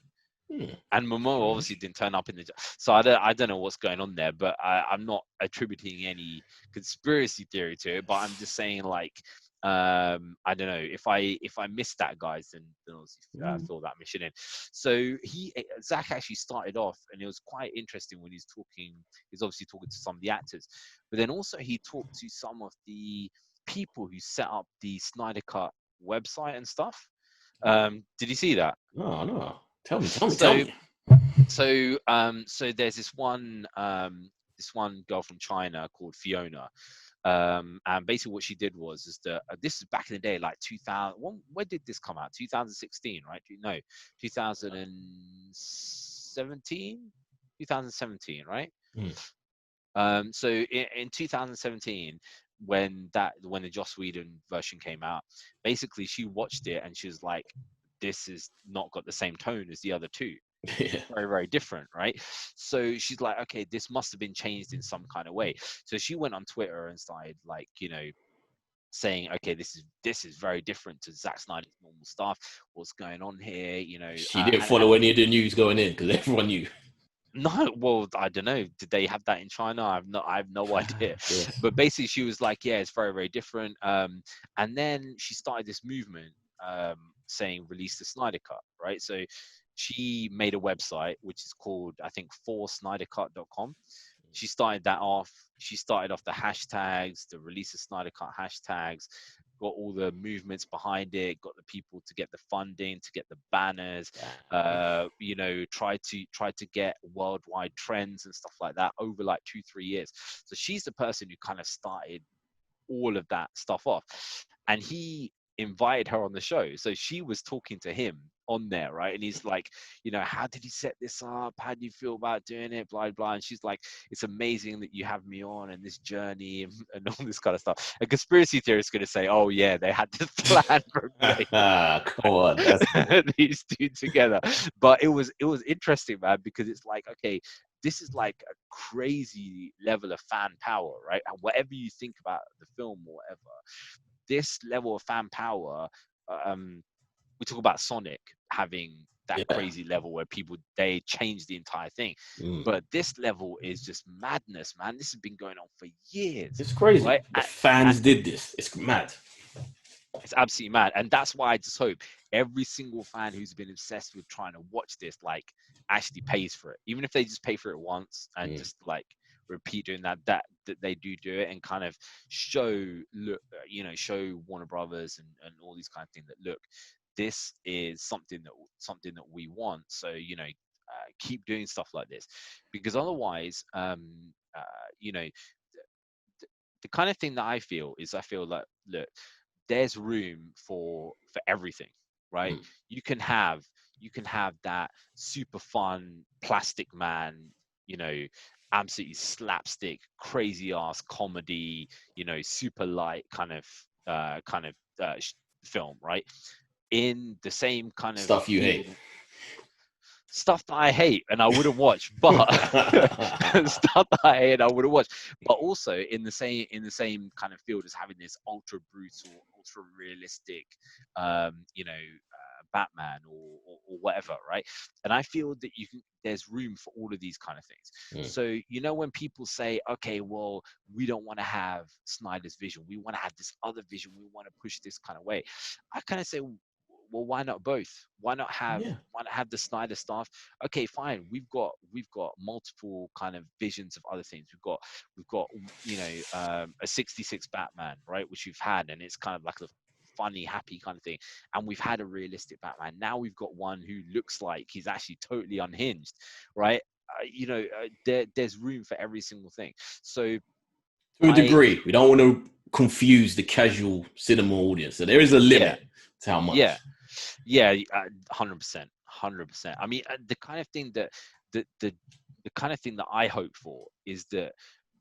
And Momoa obviously didn't turn up in the. So I don't know what's going on there, but I'm not attributing any conspiracy theory to it. But I'm just saying, like, I don't know, if I missed that, guys, then obviously fill that mission in. So Zach actually started off, and it was quite interesting when he's talking. He's obviously talking to some of the actors, but then also he talked to some of the people who set up the Snyder Cut website and stuff. Did you see that? No. Tell me. So there's this one girl from China called Fiona. And basically what she did is that this is back in the day, like 2000. When did this come out? 2016, right? No, 2017. 2017, right? So in 2017, when the Joss Whedon version came out, basically she watched it and she was like, this is not got the same tone as the other two. It's very, very different, right? So she's like, okay, this must have been changed in some kind of way. So she went on Twitter and started, like, saying, okay, this is very different to Zack Snyder's normal stuff. What's going on here? She didn't follow any of the news going in because everyone knew. No, well, I don't know. Did they have that in China? I have no idea. Yes. But basically, she was like, yeah, it's very, very different. And then she started this movement saying release the Snyder Cut, right? So she made a website which is called, I think, forsnydercut.com. She started that off. She started off the hashtags, the release of Snyder Cut hashtags, got all the movements behind it, got the people to get the funding, to get the banners, tried to get worldwide trends and stuff like that over like 2-3 years. So she's the person who kind of started all of that stuff off, and he invited her on the show. So she was talking to him on there, right? And he's like, you know, how did you set this up? How do you feel about doing it? Blah blah. And she's like, it's amazing that you have me on and this journey and all this kind of stuff. A conspiracy theorist is going to say, oh yeah, they had this plan for Come on, that's cool. these two together. But it was interesting, man, because it's like, okay, this is like a crazy level of fan power, right? And whatever you think about the film or whatever, this level of fan power, um, we talk about Sonic having that Yeah. crazy level where people they change the entire thing, Mm. but this level is just madness, man. This has been going on for years, It's crazy. right? The fans did this. It's mad. It's absolutely mad, and that's why I just hope every single fan who's been obsessed with trying to watch this, like, actually pays for it, even if they just pay for it once and Mm. just like repeat doing that they do it and kind of show, look, show Warner Brothers and all these kind of things that, look, this is something that we want. So, keep doing stuff like this, because otherwise, uh, you know, the kind of thing that I feel like, look, there's room for everything, right? Mm. You can have that super fun plastic man, you know, absolutely slapstick, crazy ass comedy, super light film, right? In the same kind of Stuff you hate. field, stuff that I hate and I wouldn't watch, but stuff that I hate and I wouldn't watch, but also in the same kind of field as having this ultra brutal, ultra realistic, Batman or whatever, right? And I feel that there's room for all of these kind of things. Mm. So, when people say, okay, well, we don't want to have Snyder's vision, we want to have this other vision, we want to push this kind of way, I kind of say, well, why not both? Yeah. Why not have the Snyder stuff? Okay, fine. We've got multiple kind of visions of other things. We've got a 66 Batman, right, which we've had, and it's kind of like a funny, happy kind of thing. And we've had a realistic Batman. Now we've got one who looks like he's actually totally unhinged, right? There's room for every single thing. So To a I degree, we don't want to confuse the casual cinema audience. So there is a yeah, limit to how yeah. much. Yeah, 100%, 100%. I mean, the kind of thing that the kind of thing that I hope for is that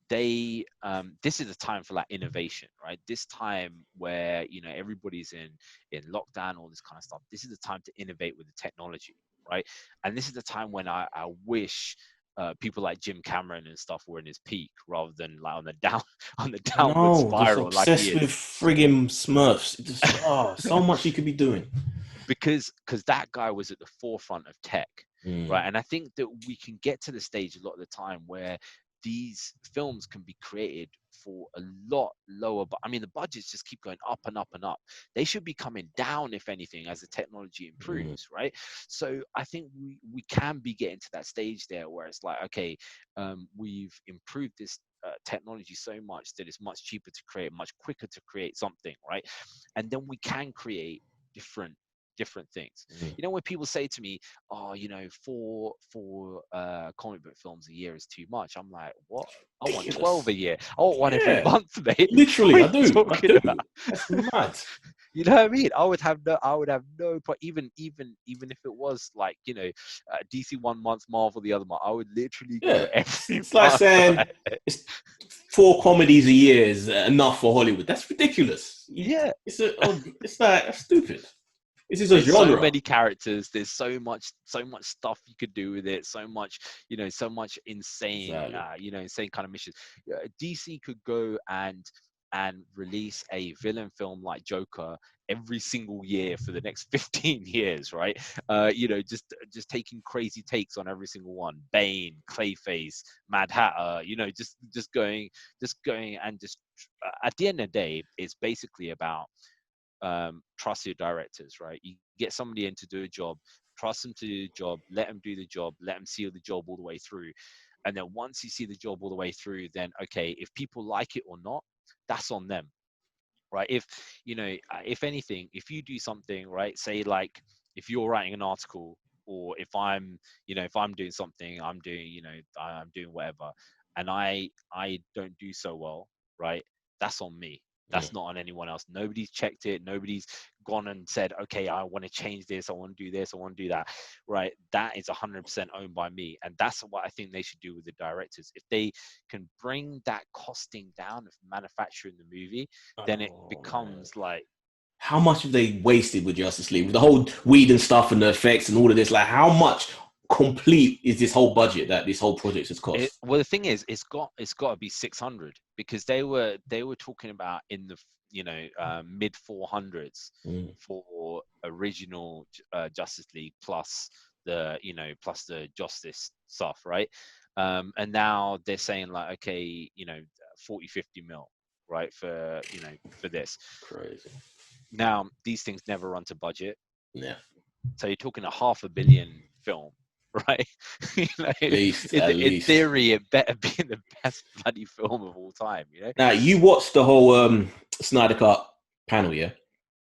this is a time for like innovation, right? This time where everybody's in lockdown, all this kind of stuff. This is the time to innovate with the technology, right? And this is the time when I wish people like Jim Cameron and stuff were in his peak rather than like on the down on the I downward know, just spiral like he obsessed with is. friggin' Smurfs. Just so much he could be doing. Because that guy was at the forefront of tech, Mm. right? And I think that we can get to the stage a lot of the time where these films can be created for a lot lower, but I mean the budgets just keep going up and up and up. They should be coming down, if anything, as the technology Mm. improves, right? So I think we can be getting to that stage there where it's like, okay, we've improved this technology so much that it's much cheaper to create, much quicker to create something, right? And then we can create different things. Mm. When people say to me, oh, four comic book films a year is too much, I'm like, what? I want 12 Ridiculous. a year. I want one every Yeah, month, mate. What literally, are I you do. I talking about? do. That's mad. You know what I mean? I would have no even if it was like, DC one month, Marvel the other month, I would literally go Yeah, every it's like month. saying it's 4 comedies a year is enough for Hollywood. That's ridiculous. Yeah. It's like that's stupid. This is a There's so genre. many characters, there's so much stuff you could do with it, so much insane, Exactly. insane kind of missions. DC could go and release a villain film like Joker every single year for the next 15 years, right? Just taking crazy takes on every single one. Bane, Clayface, Mad Hatter, just going and just at the end of the day, it's basically about trust your directors, right? You get somebody in to do a job, trust them to do the job, let them do the job, let them see the job all the way through. And then once you see the job all the way through, then okay, if people like it or not, that's on them, right? If anything, if you do something, right, say like if you're writing an article, or if I'm doing something, I'm doing whatever, and I don't do so well, right? That's on me. That's not on anyone else. Nobody's checked it. Nobody's gone and said, okay, I want to change this. I want to do this. I want to do that. Right. That is 100% owned by me. And that's what I think they should do with the directors. If they can bring that costing down of manufacturing the movie, then it becomes like, how much have they wasted with Justice League? With the whole weed and stuff and the effects and all of this, like how much complete is this whole budget that this whole project has cost? well, the thing is, it's got to be 600, because they were talking about in the mid 400s for original Justice League, plus the plus the Justice stuff, right? And now they're saying like, okay, 40-50 mil, right, for for this. Crazy. Now these things never run to budget. Yeah. So you're talking a $500 million film, right? At least. In theory, it better be the best bloody film of all time, Now, you watched the whole Snyder Cut panel, yeah?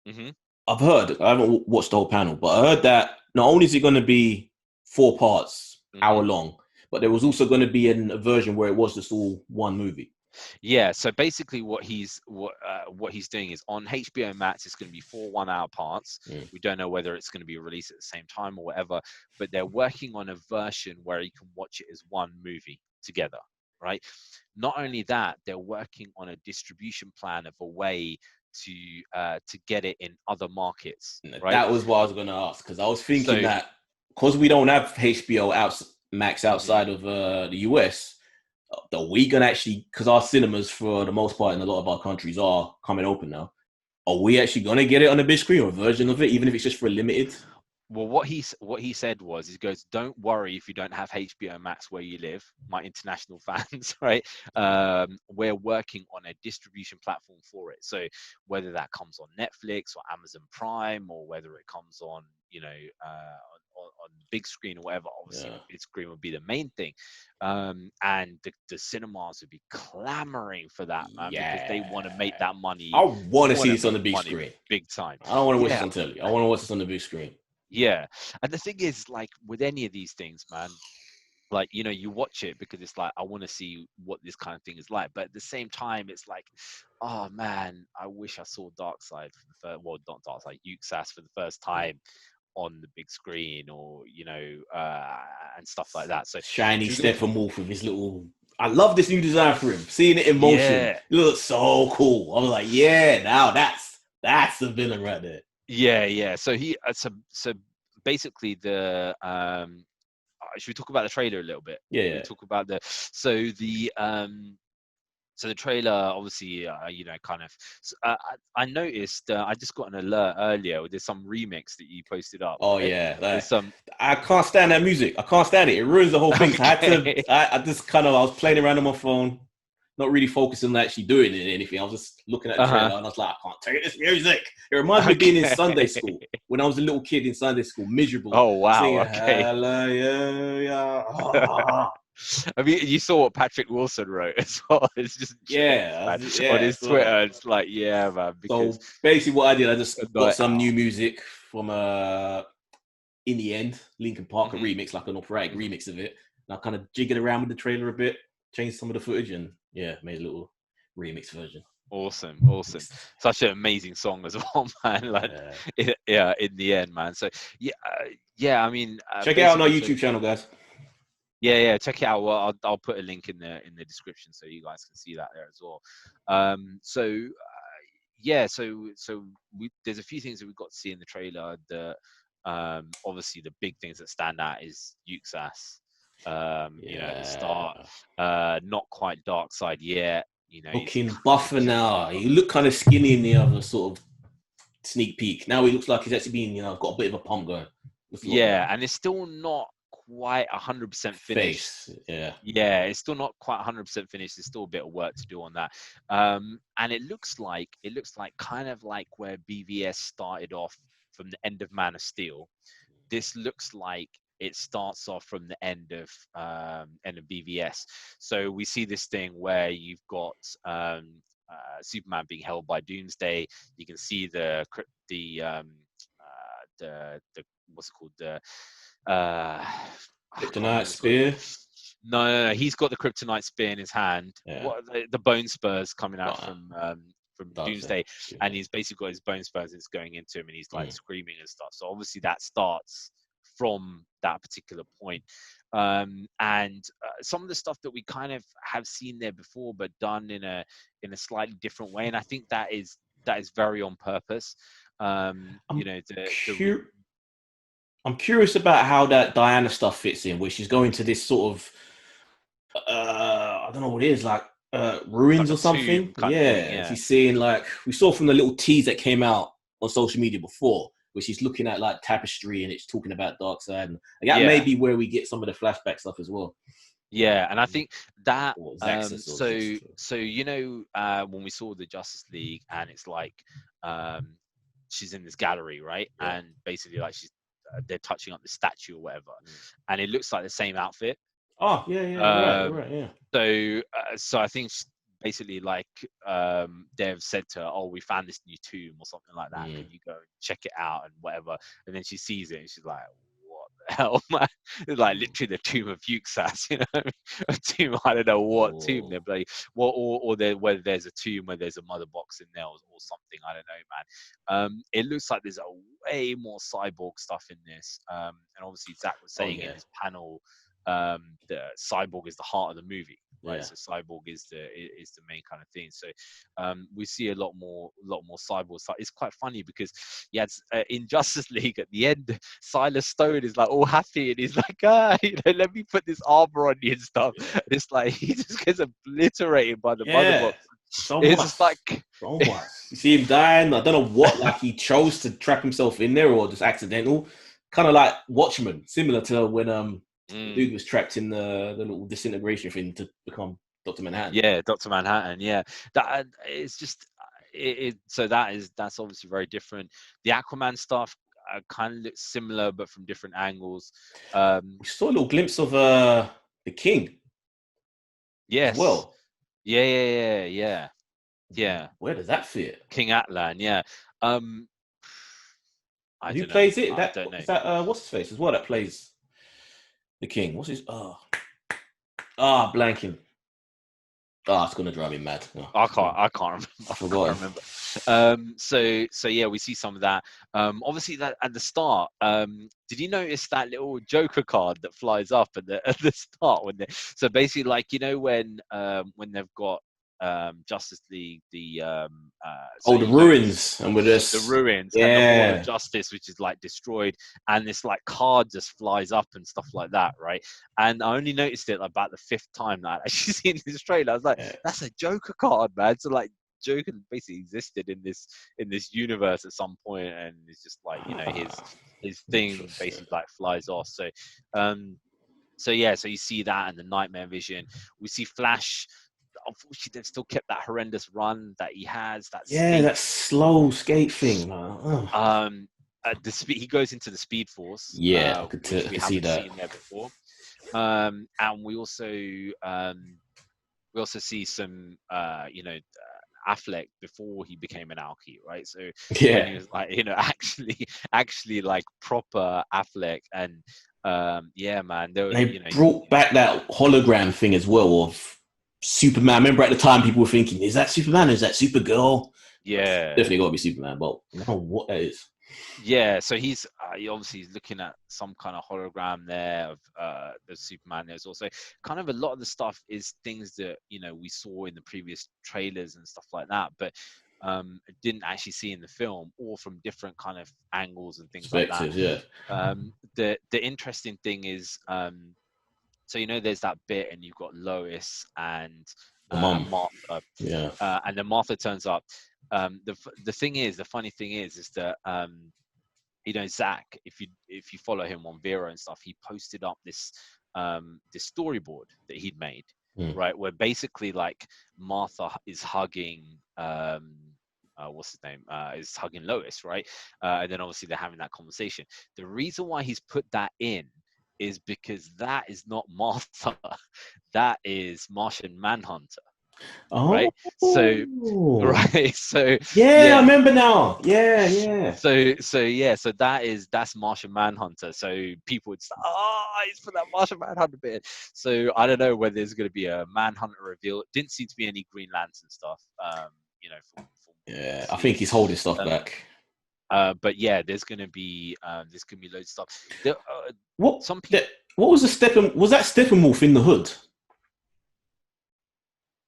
Mm-hmm. I haven't watched the whole panel, but I heard that not only is it going to be 4 parts, hour long, but there was also going to be a version where it was just all one movie. Yeah, so basically what he's doing is on HBO Max, it's going to be 4 1-hour parts. We don't know whether it's going to be released at the same time or whatever, but they're working on a version where you can watch it as one movie together, right? Not only that, they're working on a distribution plan of a way to get it in other markets, right? That was what I was going to ask, because I was thinking that because we don't have HBO Max outside of the US, are we gonna actually, because our cinemas for the most part in a lot of our countries are coming open now, are we actually gonna get it on a big screen or a version of it, even if it's just for a limited? Well, what he said was, he goes, don't worry if you don't have HBO Max where you live, my international fans, right? We're working on a distribution platform for it. So whether that comes on Netflix or Amazon Prime, or whether it comes on on big screen or whatever, obviously the big screen would be the main thing, and the cinemas would be clamoring for that, man, because they want to make that money. I want to see this on the big screen, big time. I don't want to watch this on telly. I want to watch this on the big screen. Yeah, and the thing is, like with any of these things, man, like you watch it because it's like, I want to see what this kind of thing is like, but at the same time it's like, oh man, I wish I saw Darkseid for the first, well, not Darkseid, UXAS for the first time on the big screen, or and stuff like that. So shiny Steppenwolf with his little, I love this new design for him. Seeing it in motion, it looks so cool. I was like, yeah, now that's the villain right there. Yeah. So he so basically the should we talk about the trailer a little bit? Yeah. We talk about the so the trailer, obviously, kind of. I noticed. I just got an alert earlier. There's some remix that you posted up. Oh right? yeah, there's some. I can't stand that music. I can't stand it. It ruins the whole thing. Okay. So I just kind of. I was playing around on my phone, not really focusing on actually doing anything. I was just looking at the trailer, and I was like, I can't take this music. It reminds me of being in Sunday school when I was a little kid in Sunday school, miserable. Oh wow! Singing, okay. Hallelujah. I mean, you saw what Patrick Wilson wrote as well. It's just on his Twitter. It's like, yeah, man. Because so basically, what I did, I just got some new music from In the End, Linkin Park, a remix, like an operatic remix of it. And I kind of jiggled around with the trailer a bit, changed some of the footage, and made a little remix version. Awesome. Such an amazing song as well, man. Like, in the end, man. So I mean, check it out on our YouTube channel, guys. Yeah, check it out. Well, I'll put a link in the description so you guys can see that there as well. So there's a few things that we've got to see in the trailer. The obviously the big things that stand out is UXAS. At the start, not quite Darkseid yet. Looking buffer now. He looked kind of skinny in the other sort of sneak peek. Now he looks like he's actually been, got a bit of a pump going. And it's still not quite 100% finished. It's still not quite 100% finished. There's still a bit of work to do on that. And it looks like kind of like where BVS started off from the end of Man of Steel. This looks like it starts off from the end of BVS. So we see this thing where you've got Superman being held by Doomsday. You can see the what's it called, the Kryptonite spear. No, he's got the Kryptonite spear in his hand. What the bone spurs coming out from from Doomsday, and he's basically got his bone spurs and it's going into him, and he's like screaming and stuff. So obviously that starts from that particular point. And some of the stuff that we kind of have seen there before, but done in a slightly different way, and I think that is very on purpose. I'm curious about how that Diana stuff fits in, where she's going to this sort of I don't know what it is, like ruins like or something. Yeah, she's seeing, like we saw from the little tease that came out on social media before, where she's looking at like tapestry and it's talking about Darkseid, and that may be where we get some of the flashback stuff as well. Yeah, and I think that so when we saw the Justice League, and it's like she's in this gallery, right? And basically like they're touching up the statue or whatever, and it looks like the same outfit. Oh right, yeah. So I think basically like they've said to her, oh, we found this new tomb or something like that, can you go and check it out and whatever. And then she sees it and she's like, what the hell, man? It's like literally the tomb of Fuchsas, you know what I mean? A tomb, I don't know what tomb they're like, whether there's a tomb where there's a mother box in there or something, I don't know, man. It looks like there's a way more cyborg stuff in this, and obviously Zach was saying in his panel, the cyborg is the heart of the movie, right? So cyborg is the main kind of thing. So we see a lot more cyborg stuff. It's quite funny because in Justice League at the end, Silas Stone is like all happy and he's like, let me put this armor on you and stuff. And it's like he just gets obliterated by the mother box. It's just like so much. You see him dying. I don't know what, like he chose to trap himself in there or just accidental. Kind of like Watchmen, similar to when the dude was trapped in the little disintegration thing to become Dr. Manhattan. Yeah, Dr. Manhattan. Yeah, that it's just so that's obviously very different. The Aquaman stuff kind of looks similar, but from different angles. We saw a little glimpse of the King. Yes. As well. Yeah. Where does that fit? King Atlan. Yeah. Who plays it? I don't know. Is that what's his face as well that plays the King? What's his blanking. It's gonna drive me mad. I can't remember. I forgot. So yeah, we see some of that. Obviously that at the start, did you notice that little Joker card that flies up at the start so basically like when they've got Justice League, the ruins, and with this the ruins and the Hall of Justice, which is like destroyed, and this like card just flies up and stuff like that, right? And I only noticed it about the 5th time that I actually seen this trailer. I was like, that's a Joker card, man. So like Joker basically existed in this universe at some point, and it's just like his thing basically like flies off. So so you see that and the Nightmare Vision. We see Flash. Unfortunately, they've still kept that horrendous run that he has. That slow skate thing. He goes into the Speed Force. I could which we see haven't that. seen there before. And we also see some Affleck before he became an Alki, right? So when he was like actually like proper Affleck, and man, they brought back that hologram thing as well of Superman. I remember at the time people were thinking, is that Superman? Is that Supergirl? Yeah, definitely got to be Superman, but I don't know what that is. Yeah, so he's obviously looking at some kind of hologram there of the Superman. There's also kind of a lot of the stuff is things that we saw in the previous trailers and stuff like that, but didn't actually see in the film, or from different kind of angles and things like that. The interesting thing is, so there's that bit, and you've got Lois and Martha, and then Martha turns up. The funny thing is that Zach, if you follow him on Vero and stuff, he posted up this storyboard that he'd made, right, where basically like Martha is hugging what's his name, is hugging Lois, right, and then obviously they're having that conversation. The reason why he's put that in is because that is not Martha, that is Martian Manhunter. Right. So I remember now. So that's Martian Manhunter. So people would say, it's for that Martian Manhunter bit. So I don't know whether there's going to be a Manhunter reveal. It didn't seem to be any Green Lantern stuff. Yeah, I think he's holding stuff back. But yeah, there's gonna be loads of stuff. There, What? some people What was the Was that Steppenwolf in the hood?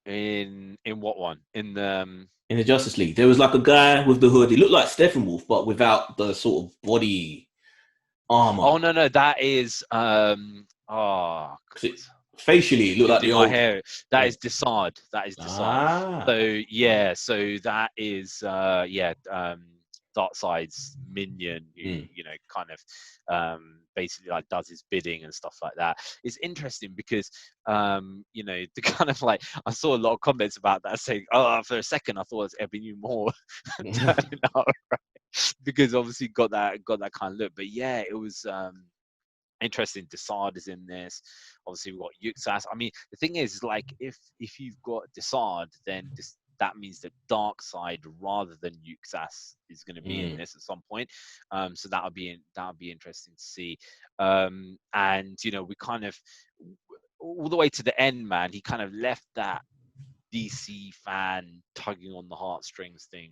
in what one? In the Justice League, there was like a guy with the hood. He looked like Steppenwolf, but without the sort of body armor. Oh no, that is facially it looked like in the my old hair. That is Desaad. That is Desaad. So yeah, so that is Darkseid's minion, who kind of basically like does his bidding and stuff like that. It's interesting because the kind of like I saw a lot of comments about that saying, oh, for a second I thought it was Ebony Moore turning up, right? Because obviously got that kind of look. But yeah, it was interesting. Desaad is in this. Obviously, we've got Yuxas. I mean, the thing is, like, if you've got Desaad, then that means that Darkseid rather than Yuxas is going to be in this at some point. So that'll be interesting to see. And we kind of all the way to the end, man. He kind of left that DC fan tugging on the heartstrings thing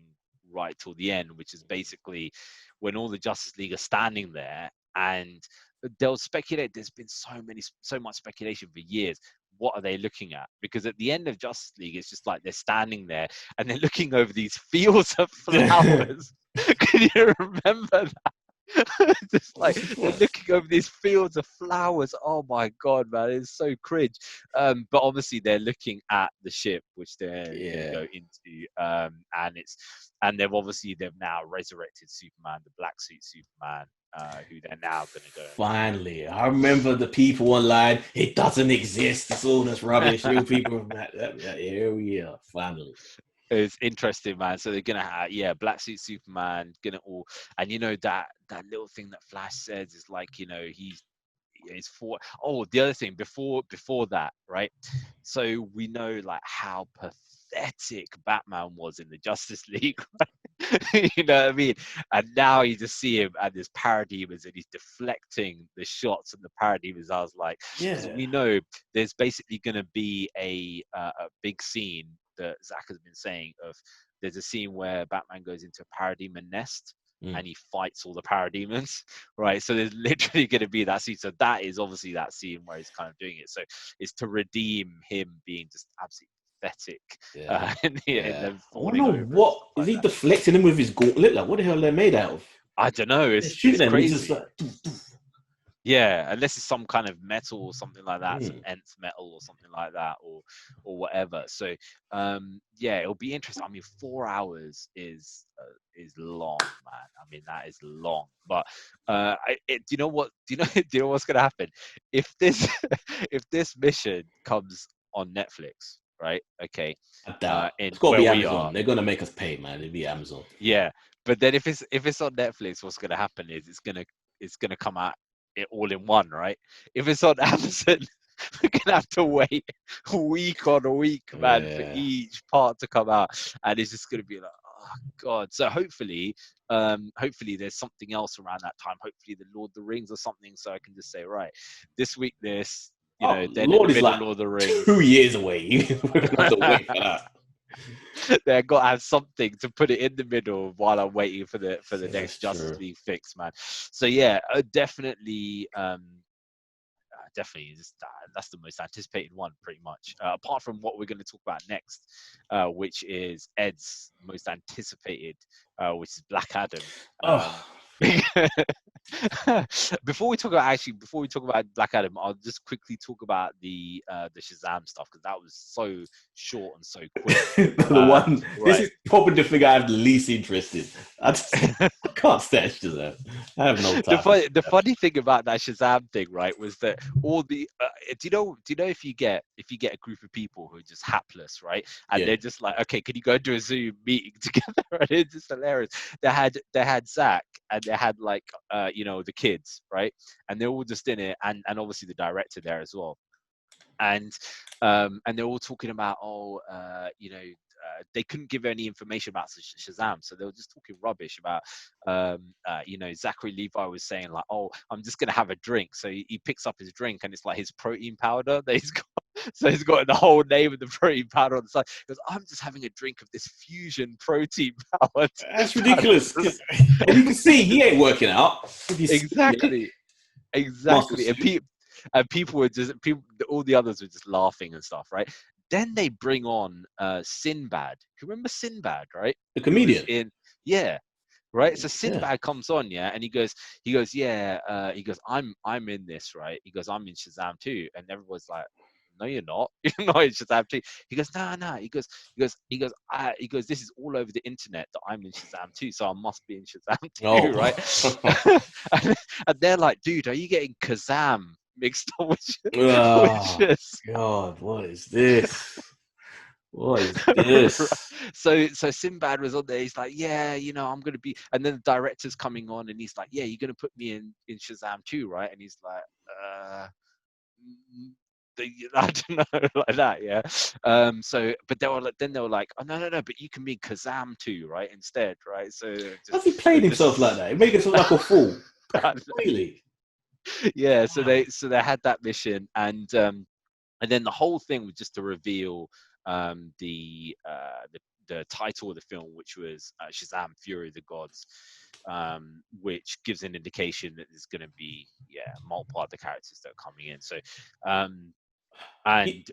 right till the end, which is basically when all the Justice League are standing there and they'll speculate. There's been so much speculation for years. What are they looking at? Because at the end of Justice League, it's just like they're standing there and they're looking over these fields of flowers. Can you remember that? Just like they're looking over these fields of flowers. Oh my god, man, it's so cringe. But obviously they're looking at the ship which they're gonna go into, and they've now resurrected Superman, the black suit Superman, who they're now gonna go. Finally, I remember the people online. It doesn't exist. It's all this rubbish. Real people. Here we are. Finally. It's interesting, man. So they're gonna have black suit Superman gonna all, and that little thing that Flash says is like he's for. Oh, the other thing before that, right? So we know like how pathetic Batman was in the Justice League, right? You know what I mean? And now you just see him and his parademons and he's deflecting the shots and the parademons. I was like, because we know there's basically going to be a big scene that Zach has been saying of. There's a scene where Batman goes into a parademon nest and he fights all the parademons, right? So there's literally going to be that scene. So that is obviously that scene where he's kind of doing it. So it's to redeem him being just absolutely pathetic. And then falling over. What is he deflecting them with his gauntlet? Like, what the hell are they made out of? I don't know. It's crazy. Yeah, unless it's some kind of metal or something like that, some nth metal or something like that, or whatever. So it'll be interesting. I mean, 4 hours is long, man. I mean, that is long. But do you know what? Do you know what's gonna happen if this mission comes on Netflix, right? Okay. It's got to be Amazon. They're gonna make us pay, man. It'll be Amazon. Yeah, but then if it's on Netflix, what's gonna happen is it's gonna come out it all in one, right? If it's on Amazon, we're gonna have to wait week on a week, man, for each part to come out, and it's just gonna be like, oh god. So hopefully there's something else around that time. Hopefully the Lord of the Rings or something, so I can just say, right, this week this, then Lord in the is like Lord of the Rings. 2 years away. We're gonna have to wait for that. They got to have something to put it in the middle while I'm waiting for the next Justice League fix, man. So yeah, definitely that's the most anticipated one, pretty much. Apart from what we're going to talk about next, which is Ed's most anticipated, which is Black Adam. Before we talk about Black Adam, I'll just quickly talk about the Shazam stuff, because that was so short and so quick. This is probably the thing I have the least interest in. I can't stand Shazam. I have no time. The funny thing about that Shazam thing, right, was that all the do you know if you get a group of people who are just hapless, right, and they're just like, okay, can you go do a Zoom meeting together? And it's just hilarious. They had Zach and they had like the kids, right, and they're all just in it, and obviously the director there as well, and they're all talking about they couldn't give any information about Shazam, so they were just talking rubbish about Zachary Levi was saying like, oh, I'm just gonna have a drink, so he picks up his drink and it's like his protein powder that he's got So he's got the whole name of the protein powder on the side. He goes, I'm just having a drink of this fusion protein powered. That's ridiculous. And you can see he ain't working out. Exactly. Muscle Exactly. suit. And people were just all the others were just laughing and stuff, right? Then they bring on Sinbad. You remember Sinbad, right? The Who was comedian. in right? So Yeah. Sinbad comes on, yeah, and he goes, yeah, he goes, I'm in this, right? He goes, I'm in Shazam too, and everyone's like, no, you're not. You're not in Shazam too. He goes, no. He goes, this is all over the internet that I'm in Shazam too, so I must be in Shazam too, right? Oh. and they're like, dude, are you getting Kazam mixed up with Oh, Shazam? God, what is this? What is this? So Sinbad was on there. He's like, yeah, I'm gonna be. And then the director's coming on, and he's like, yeah, you're gonna put me in Shazam too, right? And he's like, mm, I don't know, like that, yeah. So, but then they were like, oh no, but you can be Kazam too, right? Instead, right? So How's he playing himself like that? He made himself like a fool. Really? Yeah. So they had that mission, and then the whole thing was just to reveal the title of the film, which was Shazam: Fury of the Gods, which gives an indication that there's going to be multiple other characters that are coming in. So, and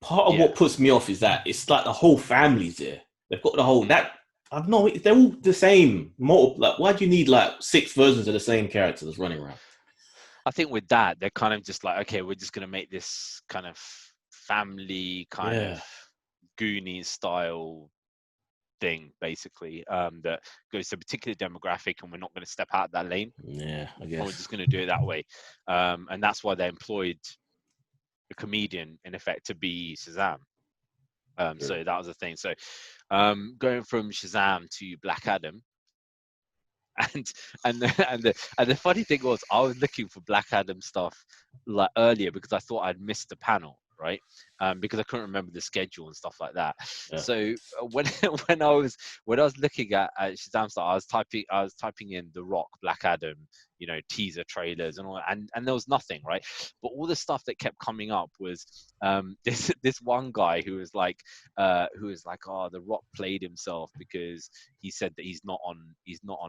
Part of yeah, what puts me off is that it's like the whole family's there. They've got the whole that. I don't know. They're all the same. Like, why do you need like 6 versions of the same characters running around? I think with that they're kind of just like, okay, we're just going to make this kind of family kind of Goonies style thing, basically, that goes to a particular demographic, and we're not going to step out of that lane. Yeah, I guess. We're just going to do it that way, and that's why they employed a comedian in effect to be Shazam. So that was the thing. So going from Shazam to Black Adam, and the funny thing was, I was looking for Black Adam stuff like earlier because I thought I'd missed the panel, right? Because I couldn't remember the schedule and stuff like that. Yeah. So when when I was looking at Shazam stuff, I was typing in The Rock, Black Adam, teaser trailers and all, and there was nothing, right? But all the stuff that kept coming up was this one guy who was like, oh, The Rock played himself because he said that he's not on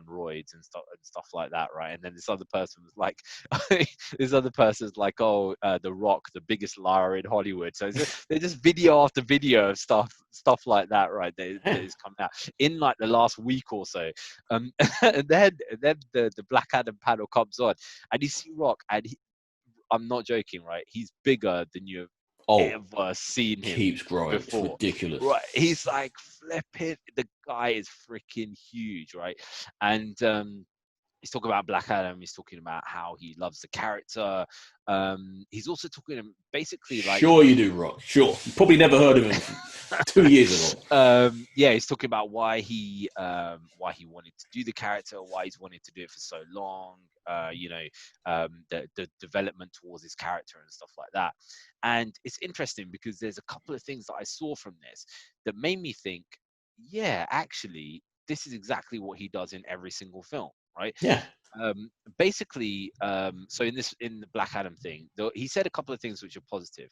roids and stuff like that, right? And then this other person was like, oh, The Rock, the biggest liar in Hollywood. So they're just video after video of stuff like that, right? That is coming out in like the last week or so. And then the Black Adam panel comes on, and you see Rock, and I'm not joking, right? He's bigger than you've ever seen him. Keeps growing. Before. It's ridiculous. Right? He's like flipping. The guy is freaking huge, right? And he's talking about Black Adam. He's talking about how he loves the character. He's also talking basically like. Sure, you do, Rock. Sure, you probably never heard of him 2 years ago. Yeah, he's talking about why he wanted to do the character, why he's wanted to do it for so long. The development towards his character and stuff like that. And it's interesting because there's a couple of things that I saw from this that made me think, yeah, actually, this is exactly what he does in every single film, right? Yeah. Basically, so in the Black Adam thing, he said a couple of things which are positive,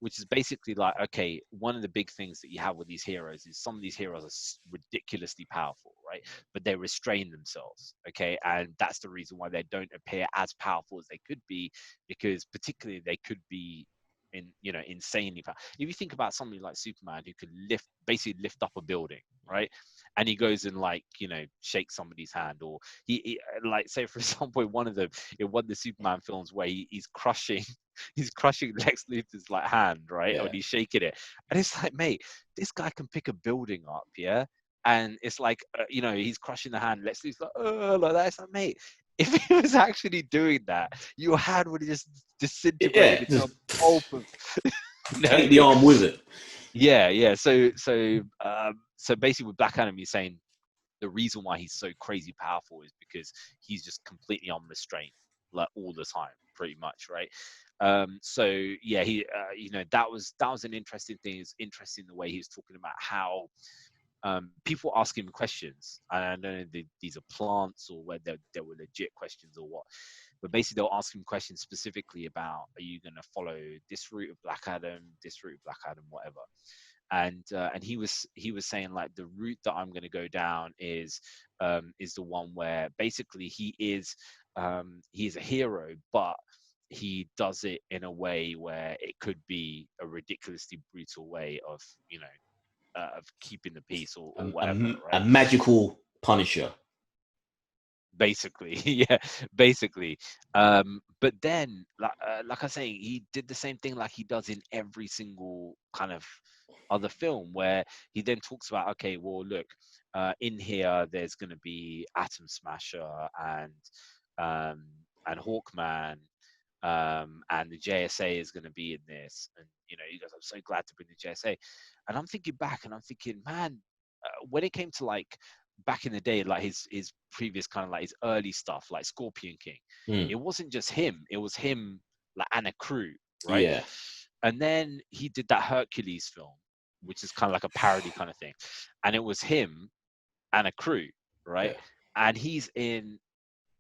which is basically like, okay, one of the big things that you have with these heroes is some of these heroes are ridiculously powerful, right? But they restrain themselves, okay? And that's the reason why they don't appear as powerful as they could be, because particularly they could be insanely powerful. If you think about somebody like Superman, who could basically lift up a building, right? And he goes and shakes somebody's hand, or he like, say for example, in one of the Superman films where he's crushing Lex Luthor's hand, right? Yeah. And he's shaking it, and it's like, mate, this guy can pick a building up, yeah. And it's like, he's crushing the hand. Lex Luthor's like that. It's like, mate, if he was actually doing that, your hand would have just disintegrated into a pulp of. Take the arm with it. Yeah. So basically, with Black Adam, he's saying the reason why he's so crazy powerful is because he's just completely unrestrained, like all the time, pretty much, right? So yeah, he that was an interesting thing. It's interesting the way he was talking about how people asking him questions, and I don't know if these are plants or whether they were legit questions or what, but basically they'll ask him questions specifically about, are you going to follow this route of Black Adam, this route of Black Adam, whatever. And he was saying like, the route that I'm going to go down is the one where basically he is a hero, but he does it in a way where it could be a ridiculously brutal way of, of keeping the peace or whatever, A right? magical Punisher. Basically, yeah, basically. But then, like I say, he did the same thing like he does in every single kind of other film, where he then talks about, okay, well, look, in here there's going to be Atom Smasher um, and Hawkman, and the JSA is going to be in this, and he goes, I'm so glad to bring the JSA, and I'm thinking back, and I'm thinking, man, when it came to like back in the day, like his previous kind of like his early stuff, like Scorpion King, it wasn't just him; it was him like and a crew, right? Yeah. And then he did that Hercules film, which is kind of like a parody kind of thing, and it was him and a crew, right? Yeah. And he's in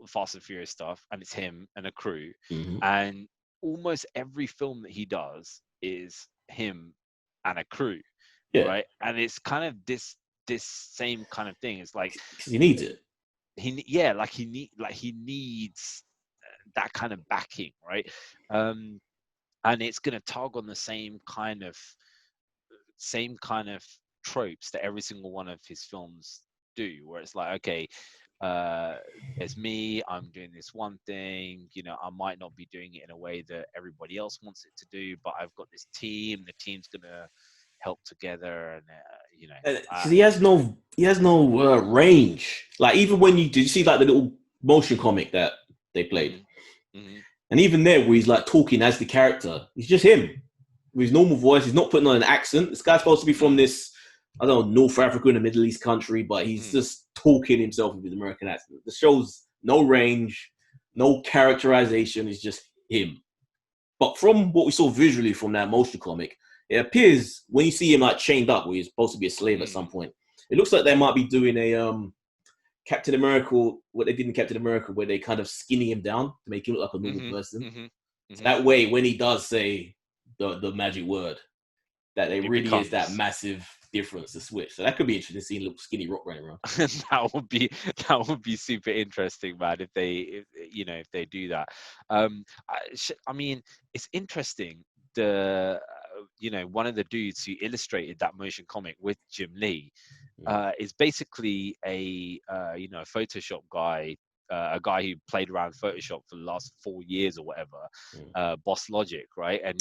Fast and Furious stuff, and it's him and a crew, Mm-hmm. and almost every film that he does is him and a crew, Yeah. right? And it's kind of this same kind of thing. It's like He needs it. he needs that kind of backing, right? And it's gonna tug on the same kind of tropes that every single one of his films do, where it's like, okay, there's me, I'm doing this one thing, I might not be doing it in a way that everybody else wants it to do, but I've got this team, the team's gonna help together, and Because he has no range. Like, even when did you see like the little motion comic that they played, mm-hmm. and even there where he's like talking as the character, he's just him with his normal voice. He's not putting on an accent. This guy's supposed to be from this, I don't know, North Africa in a Middle East country, but he's just talking himself with his American accent. The show's no range, no characterization. It's just him. But from what we saw visually from that motion comic, it appears when you see him like chained up, where he's supposed to be a slave at some point, it looks like they might be doing a Captain America, what they did in Captain America, where they kind of skinny him down to make him look like a normal person. So that way, when he does say the magic word, that it really is that massive difference to switch. So that could be interesting, seeing a little skinny Rock running around. that would be super interesting, man, if they do that. I mean, it's interesting. One of the dudes who illustrated that motion comic with Jim Lee is basically a Photoshop guy, a guy who played around Photoshop for the last 4 years or whatever, Boss Logic, right? And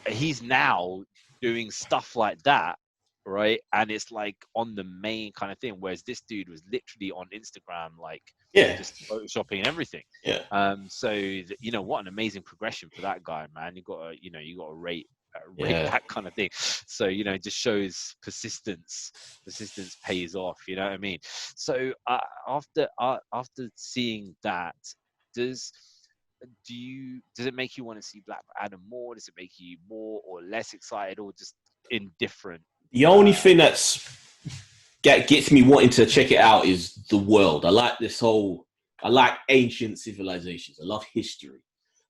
he's now doing stuff like that, right? And it's like on the main kind of thing, whereas this dude was literally on Instagram, like just photoshopping and everything. So what an amazing progression for that guy, man. You got to rate that kind of thing. So it just shows persistence pays off, you know what I mean? So after seeing that, does it make you want to see Black Adam more? Does it make you more or less excited, or just indifferent? The only thing that gets me wanting to check it out is the world. I like ancient civilizations. I love history.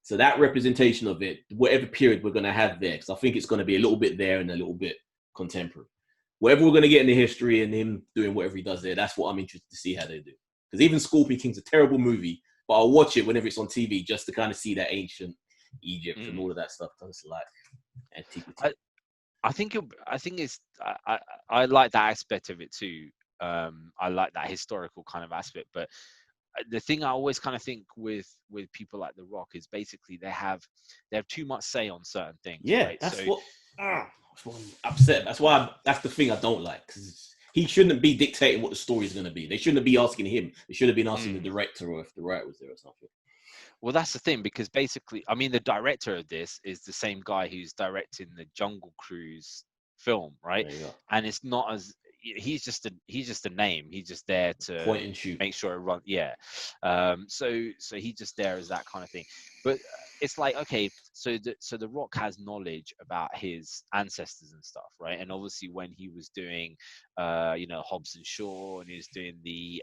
So that representation of it, whatever period we're going to have there, because I think it's going to be a little bit there and a little bit contemporary. Whatever we're going to get in the history and him doing whatever he does there, that's what I'm interested to see how they do. Because even Scorpion King's a terrible movie, but I'll watch it whenever it's on TV just to kind of see that ancient Egypt and all of that stuff. It's like antiquity. I like that aspect of it too. I like that historical kind of aspect, but the thing I always kind of think with people like The Rock is basically they have too much say on certain things. Yeah, right? that's what I'm upset. That's the thing I don't like, because he shouldn't be dictating what the story is going to be. They shouldn't be asking him. They should have been asking the director, or if the writer was there or something. Well, that's the thing, because basically, I mean, the director of this is the same guy who's directing the Jungle Cruise film, right? And it's not as he's just a name. He's just there to point and shoot, make sure it runs. Yeah. So he's just there as that kind of thing. But it's like, okay, so the Rock has knowledge about his ancestors and stuff, right? And obviously when he was doing Hobbs and Shaw, and he was doing the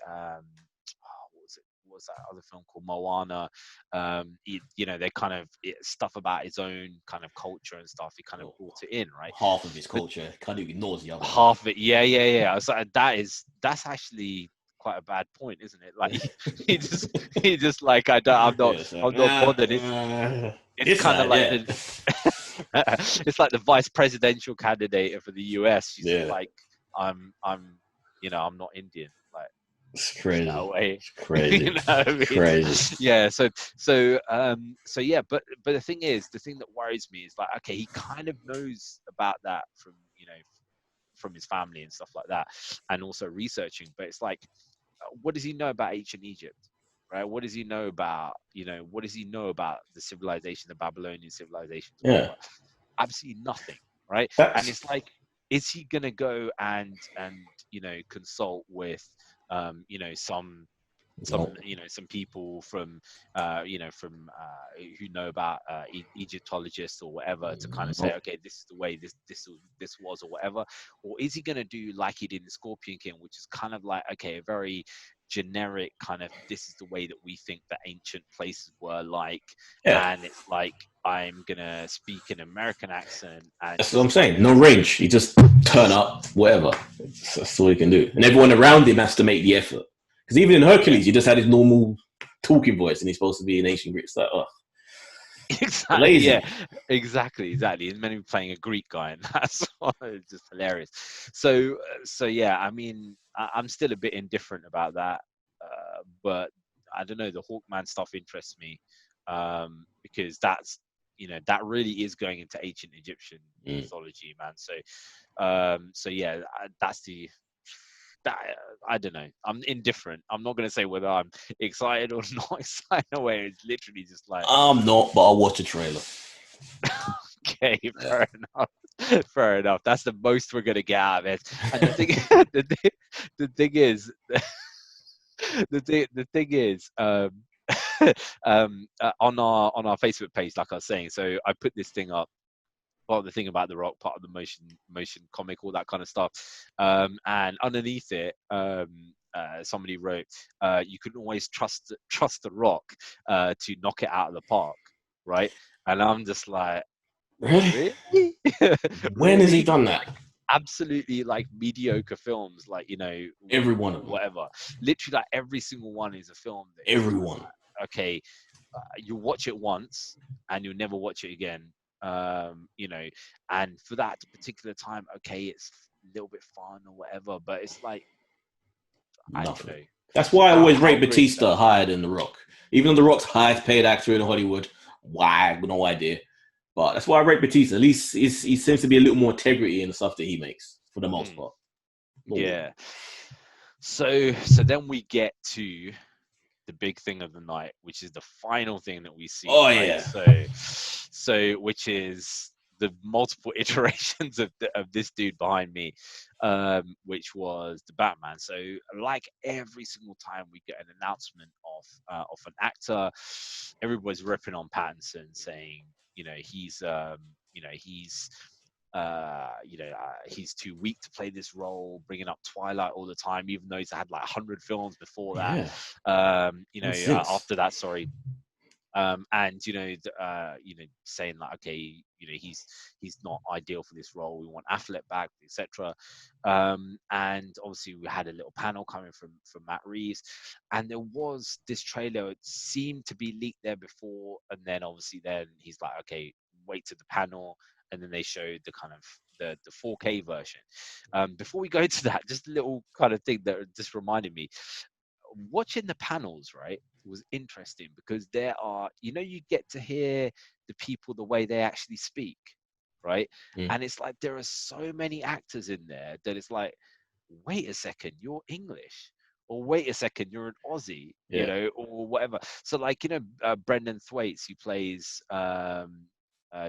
what was that other film called Moana, they kind of stuff about his own kind of culture and stuff, he kind of brought it in, right? Half of his But culture kind of ignores the other half of it, yeah. I was like, that's actually quite a bad point, isn't it? Like he just like, I'm not, yeah, so, I'm not bothered. It's this kind of side, like yeah. it's like the vice presidential candidate for the US. She's Yeah. like, I'm I'm not Indian. Like, It's push that crazy. away. It's crazy. You know what I mean? Crazy. Yeah. So yeah. But the thing that worries me is like, okay, he kind of knows about that from from his family and stuff like that, and also researching. But it's like, what does he know about ancient Egypt? Right? What does he know about, what does he know about the civilization, the Babylonian civilizations, or Yeah. whatever? Absolutely nothing, right? And That's it's like, is he gonna go and consult with some no. some people from who know about Egyptologists or whatever, to kind of say, No. okay, this is the way this was, or whatever? Or is he going to do like he did in Scorpion King, which is kind of like, okay, a very generic kind of, this is the way that we think the ancient places were like, Yeah. and it's like, I'm gonna speak an American accent and That's what I'm just like saying. No range. He just turn up, whatever. That's all he can do. And everyone around him has to make the effort. Because even in yeah. Hercules, he just had his normal talking voice, and he's supposed to be an ancient Greek. It's like, oh, Exactly, yeah, lazy. exactly. And then playing a Greek guy, and that's why it's just hilarious. So yeah, I mean, I'm still a bit indifferent about that, but I don't know. The Hawkman stuff interests me, because that's, that really is going into ancient Egyptian Mm. mythology, man. So yeah, that's the. That, I don't know. I'm indifferent. I'm not going to say whether I'm excited or not excited. Away, it's literally just like, I'm not, but I'll watch a trailer. okay, Yeah. fair enough. Fair enough. That's the most we're gonna get out of it. And the thing, the thing is, the thing is, on our Facebook page, like I was saying. So I put this thing up. Part of the thing about the Rock, part of the motion comic, all that kind of stuff. And underneath it, somebody wrote, "You can always trust the Rock to knock it out of the park," right? And I'm just like, Really? really? When has he Really? done For that? like absolutely like mediocre films, like, Every one of them. whatever. Literally, like every single one is a film that is kind of Everyone. like, okay, you watch it once and you'll never watch it again. And for that particular time, okay, it's a little bit fun or whatever, but it's like, I don't Nothing. know That's why I always how rate great is that Batista film. higher than The Rock. Even though The Rock's highest paid actor in Hollywood. Why? No idea. But that's why I rate Batista. At least he seems to be a little more integrity in the stuff that he makes, for the most Mm, part. yeah. So then we get to the big thing of the night, which is the final thing that we see, Oh right? yeah. So which is the multiple iterations of this dude behind me, which was the Batman. So like every single time we get an announcement of an actor, everybody's ripping on Pattinson, saying, he's he's too weak to play this role, bringing up Twilight all the time, even though he's had like 100 films before that. Yeah. And since. After that, sorry. And saying like, okay, he's not ideal for this role. We want Affleck back, etc. And obviously we had a little panel coming from Matt Reeves, and there was this trailer. It seemed to be leaked there before, and then obviously then he's like, okay, wait to the panel, and then they showed the kind of the 4K version. Before we go to that, just a little kind of thing that just reminded me, watching the panels, right, was interesting because there are, you get to hear the people the way they actually speak, right? Mm. And it's like there are so many actors in there that it's like, wait a second, you're English, or wait a second, you're an Aussie, Yeah. or whatever. So like, Brendan Thwaites, who plays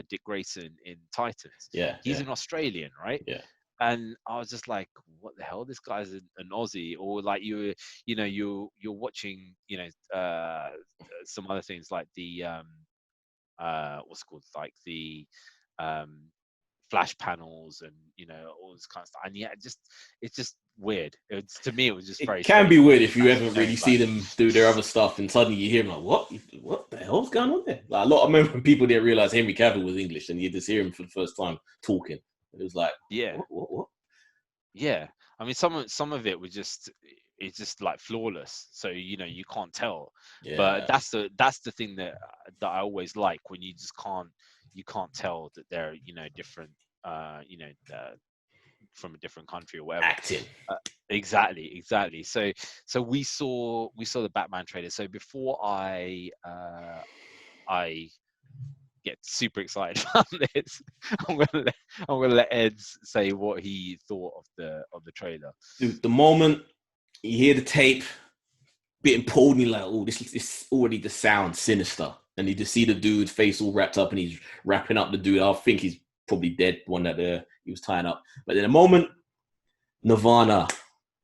Dick Grayson in Titans, Yeah. he's an Australian, right? Yeah. And I was just like, what the hell? This guy's an Aussie. Or like, you're watching, some other things like what's it called, like the um flash panels and all this kind of stuff. And yeah, it's just weird. It's, to me, it was just It very can be strange. weird if you ever Actually really knowing, see like, them do their other stuff and suddenly you hear them like, what the hell's going on there? Like, a lot, I remember when people didn't realize Henry Cavill was English and you just hear him for the first time talking. It was like, yeah, what? yeah. I mean, some of it was just, it's just like flawless. So you can't tell. But Yeah. that's the thing that I always like, when you can't tell that they're different, from a different country or whatever. Acting. Exactly. So we saw the Batman trailer. So before I get super excited about this, I'm gonna let Ed say what he thought of the trailer. Dude, the moment you hear the tape being pulled, and you're like, oh, this already just sounds sinister. And you just see the dude's face all wrapped up and he's wrapping up the dude. I think he's probably dead, one that he was tying up. But in the moment Nirvana,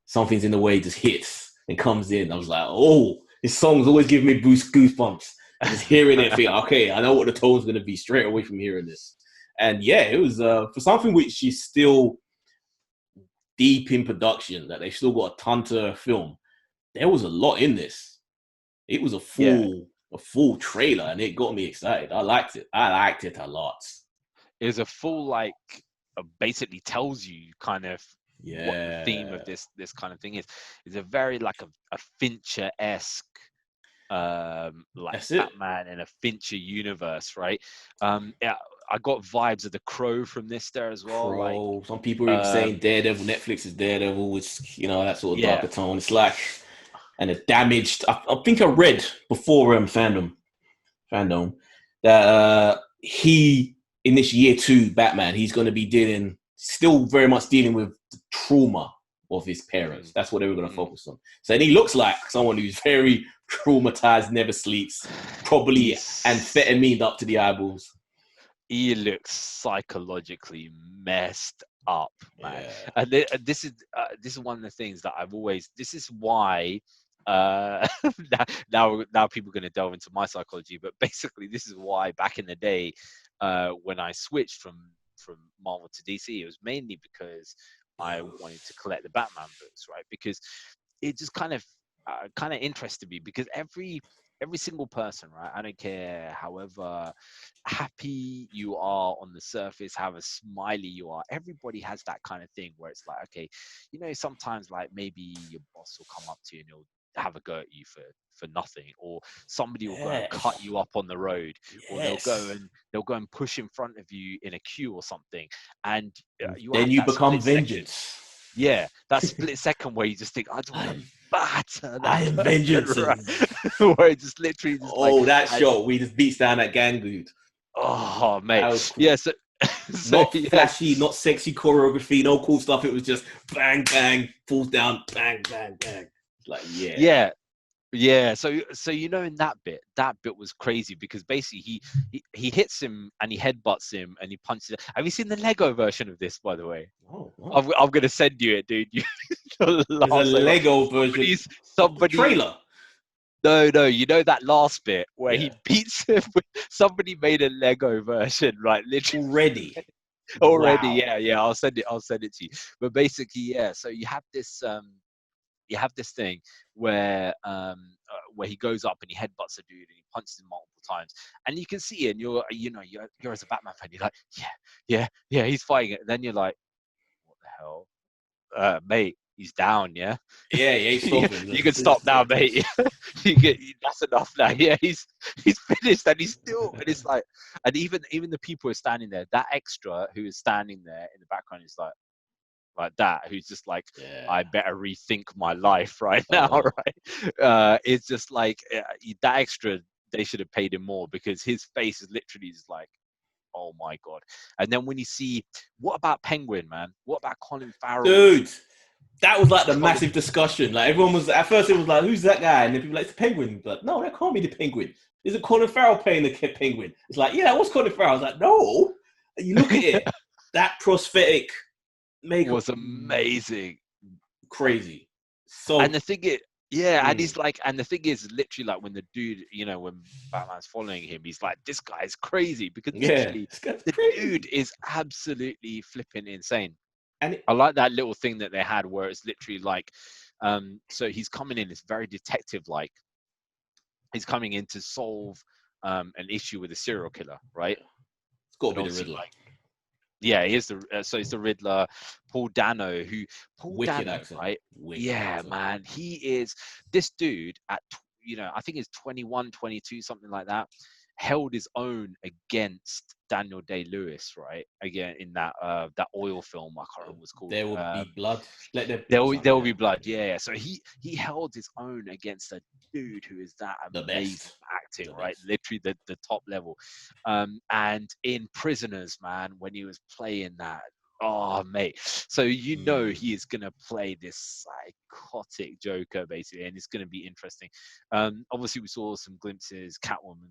Something's in the Way just hits and comes in, I was like, oh, this song's always giving me goosebumps. And just hearing it, think, okay, I know what the tone's going to be straight away from hearing this. And yeah, it was for something which is still deep in production, that they've still got a ton to film. There was a lot in this. It was a Yeah, full trailer, and it got me excited. I liked it a lot. it was a full, like, basically tells you kind of what the theme of Yeah. this kind of thing is. It's a very, like, a Fincher-esque, like, That's it. Batman in a Fincher universe, right? Yeah, I got vibes of The Crow from this there as well. Like, Crow. Some people are even saying um, Daredevil, Netflix's Daredevil, which, that sort of yeah, darker tone. It's like, and it damaged. I think I read before FANDOME, that he, in this year 2 Batman, he's going to be still very much dealing with the trauma of his parents. That's what they were going to focus on. So, and he looks like someone who's very traumatized, never sleeps, probably he's amphetamine up to the eyeballs. he looks psychologically messed up, man. Yeah. And this is one of the things that I've always. This is why. Now people are going to delve into my psychology, but basically this is why back in the day, when I switched from Marvel to DC, it was mainly because I wanted to collect the Batman books, right? Because it just kind of interested me, because every single person, right? I don't care however happy you are on the surface, however smiley you are, everybody has that kind of thing where it's like, okay, sometimes, like, maybe your boss will come up to you and he'll have a go at you for nothing, or somebody will go and cut Yes. you up on the road, or they'll Yes. go and push in front of you in a queue or something, and you Then have you that become split second. vengeance. Yeah, that split second where you just think, I just want to batter I that am person, vengeance. right? Where it just literally just like, Oh, that shot. We just beats down that gang dude. oh, That mate, was cool. yeah. So, Not yeah, flashy, not sexy choreography, no cool stuff. It was just bang, bang, falls down, bang, bang, bang. Like, yeah. yeah. Yeah, so in that bit was crazy, because basically he hits him and he headbutts him and he punches. Have you seen the Lego version of this, by the way? Oh, no. I'm gonna send you it, dude. You'll There's a laugh so much. Lego version of the Somebody. trailer. No, you know that last bit where Yeah. he beats him. Somebody made a Lego version, right? Literally Already. already. Wow. Yeah. I'll send it to you. But basically, yeah. So you have this thing where he goes up and he headbutts a dude and he punches him multiple times, and you can see it, and you're as a Batman fan, you're like, yeah, he's fighting it, and then you're like, what the hell, mate, he's down, yeah. Yeah, he ain't stopping. You can stop now, mate. That's enough now. Yeah, he's finished, and he's still, and it's like, and even the people who are standing there, that extra who is standing there in the background is like that, who's just like, Yeah. I better rethink my life right now, right? It's just like, that extra, they should have paid him more, because his face is literally just like, oh my god. And then when you see, what about Penguin, man? What about Colin Farrell's? Dude, that was like the massive discussion. Like, everyone was, at first it was like, who's that guy? And then people were like, it's the Penguin. But no, that can't be the Penguin. Is it Colin Farrell playing the Penguin? It's like, yeah, that was Colin Farrell. I was like, no. And you look at it, that prosthetic makeup was amazing. crazy. So And the thing is, Yeah, and he's like, and the thing is, literally, like when the dude, when Batman's following him, he's like, this guy's crazy because Yeah, literally this guy's the crazy. dude is absolutely flipping insane. And it, I like that little thing that they had where it's literally like, so he's coming in, it's very detective like. He's coming in to solve an issue with a serial killer, right? yeah, it's got to And be the obviously, Riddler. like, yeah, he is the so he's the Riddler, Paul Dano, Paul Wicked Dano, accent. right? Wicked Yeah, accent. man, he is this dude at I think it's 21, 22, something like that, held his own against Daniel Day-Lewis, right? Again in that oil film, I can't remember what it's called. There will be blood. Let there be There or will, something. there will Yeah. be blood. Yeah, yeah. So he held his own against a dude who is that The amazing best. acting, The right? best. Literally the top level. And in Prisoners, man, when he was playing that, oh mate. So he is gonna play this psychotic Joker basically, and it's gonna be interesting. Obviously we saw some glimpses, Catwoman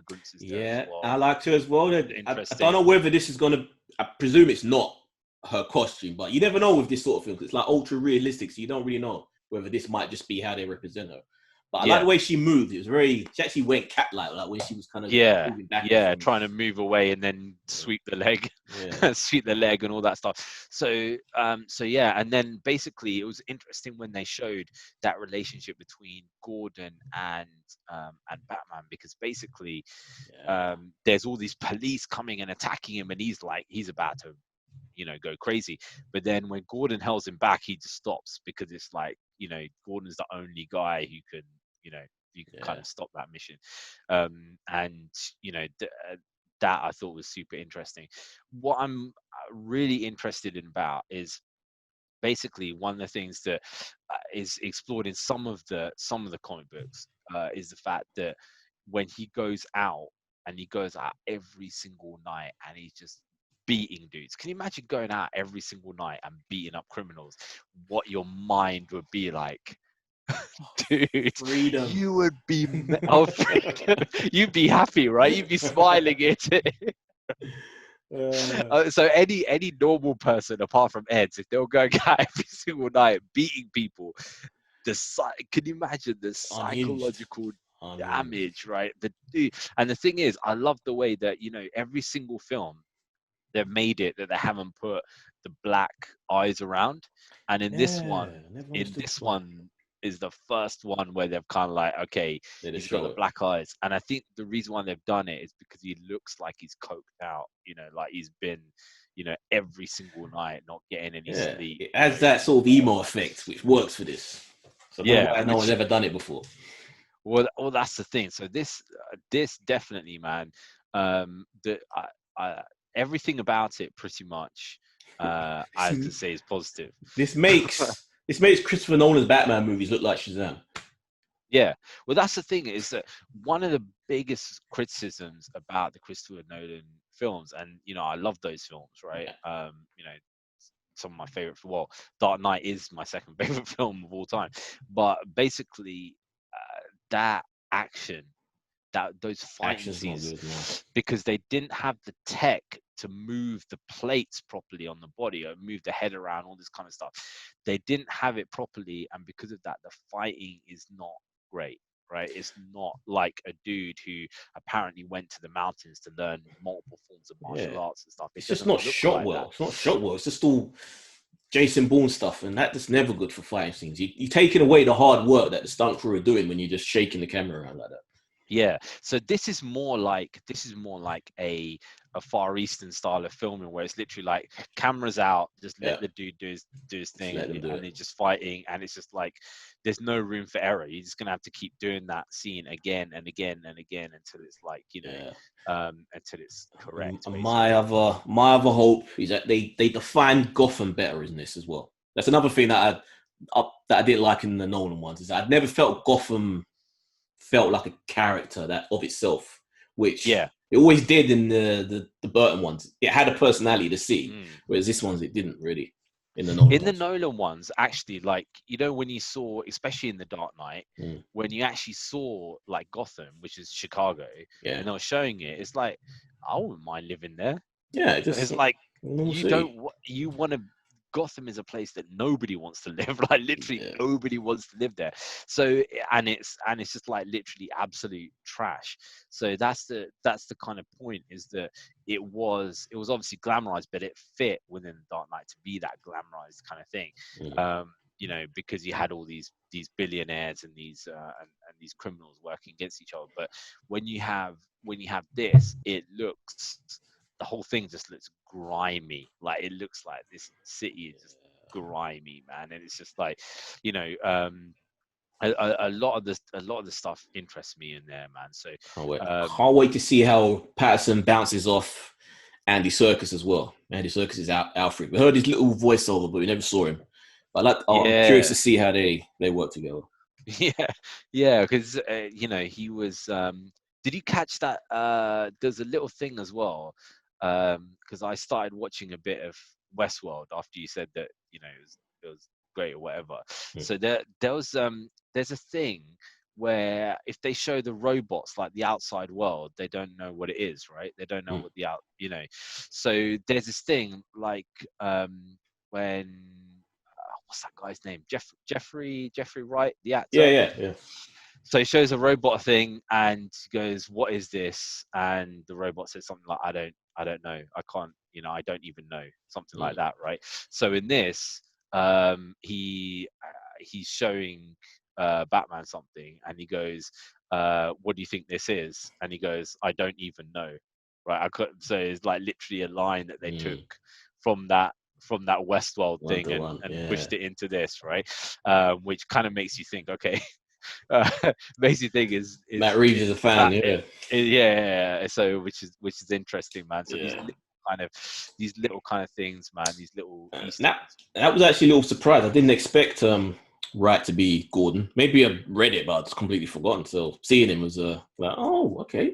glimpses there as Yeah, I well. like her as well. I don't know Interesting. whether this is gonna. I presume it's not her costume, but you never know with this sort of film. 'Cause it's like ultra realistic, so you don't really know whether this might just be how they represent her. But I like the Yeah. way she moved. It was very. She actually went cat-like, like when she was kind of Yeah, moving back and yeah, forth. trying to move away and then sweep the leg, Yeah, sweep the leg and all that stuff. So yeah, and then basically it was interesting when they showed that relationship between Gordon and Batman because basically yeah, there's all these police coming and attacking him and he's about to go crazy. But then when Gordon holds him back, he just stops because it's like, Gordon's the only guy who can, you can kind yeah. of stop that mission. And that I thought was super interesting. What I'm really interested in about is basically one of the things that is explored in some of the comic books is the fact that when he goes out and he goes out every single night and he's just beating dudes. Can you imagine going out every single night and beating up criminals? What your mind would be like, dude. Freedom. You would be freedom. You'd be happy, right? You'd be smiling at it. So any normal person apart from Eds, if they were going out every single night beating people, can you imagine the It's unhinged. psychological Unhinged. damage, right? And the thing is, I love the way that every single film they've made it that they haven't put the black eyes around, and in this Yeah, one, never in understood this why. one is the first one where they've kind of like, okay, They just he's got show the it. black eyes, and I think the reason why they've done it is because he looks like he's coked out, like he's been, every single night not getting any Yeah, sleep, it adds that sort of emo effect, which works for this. So I don't know yeah, why no one's which ever done it before. well, that's the thing. So this definitely, man, the I, everything about it pretty much, I have to say is positive. This makes Christopher Nolan's Batman movies look like Shazam. Yeah, well, that's the thing is that one of the biggest criticisms about the Christopher Nolan films, and I love those films, right? Yeah. Some of my favorite. Well, Dark Knight is my second favorite film of all time, but basically, that action, that those fighting Action's not scenes, good, no. because they didn't have the tech to move the plates properly on the body or move the head around, all this kind of stuff. They didn't have it properly, and because of that, the fighting is not great. Right, it's not like a dude who apparently went to the mountains to learn multiple forms of martial Yeah. arts and stuff. It It's just doesn't not look shot like that. well. It's not shot well. It's just all Jason Bourne stuff, and that's never good for fighting scenes. You're taking away the hard work that the stunt crew are doing when you're just shaking the camera around like that. Yeah, so this is more like a Far Eastern style of filming where it's literally like cameras out, just let Yeah, the dude do his just thing, let them do and it. they're just fighting, and it's just like there's no room for error. You're just gonna have to keep doing that scene again and again and again until it's like Yeah. until it's correct, And basically. my other hope is that they define Gotham better in this as well. That's another thing that I didn't like in the Nolan ones is I'd never felt Gotham felt like a character that of itself, which Yeah. it always did in the Burton ones. It had a personality to see, Mm. whereas this ones it didn't really in the Nolan In the ones. Nolan ones, actually, like when you saw, especially in the Dark Knight, Mm. when you actually saw like Gotham, which is Chicago, Yeah, and they were showing it, it's like I wouldn't mind living there. yeah, just It's like normal you city. don't you want to Gotham is a place that nobody wants to live. Like literally nobody wants to live there. So and it's just like literally absolute trash. So that's the kind of point, is that it was obviously glamorized, but it fit within the Dark Knight to be that glamorized kind of thing. You know, because you had all these billionaires and these and these criminals working against each other. But when you have this, it looks, the whole thing just looks grimy. Like it looks like this city is just grimy, man. And it's just like, you know, a lot of the stuff interests me in there, man. So can't wait to see how Patterson bounces off Andy Serkis as well. Andy Serkis is Alfred. We heard his little voiceover, but we never saw him. But I'm curious to see how they work together. Yeah, because you know, he was. Did you catch that? There's a little thing as well, because I started watching a bit of Westworld after you said that, you know, it was great or whatever. So there's a thing where if they show the robots like the outside world, they don't know what it is, right? They don't know what you know. So there's this thing like when what's that guy's name? Jeffrey Wright, the actor. Yeah. So he shows a robot thing and goes, "What is this?" And the robot says something like, "I don't know. I can't. You know, I don't even know." Something like that, right? So in this, he's showing Batman something, and he goes, "What do you think this is?" And he goes, "I don't even know." Right? So it's like literally a line that they took from that Westworld thing and pushed it into this, right? Which kind of makes you think, okay. Makes you think is Matt Reeves is a fan, yeah. So which is interesting, man. So these little kind of things, man. These little Easter eggs. That was actually a little surprise. I didn't expect Wright to be Gordon. Maybe I read it, but I just completely forgotten. So seeing him was like, oh, okay.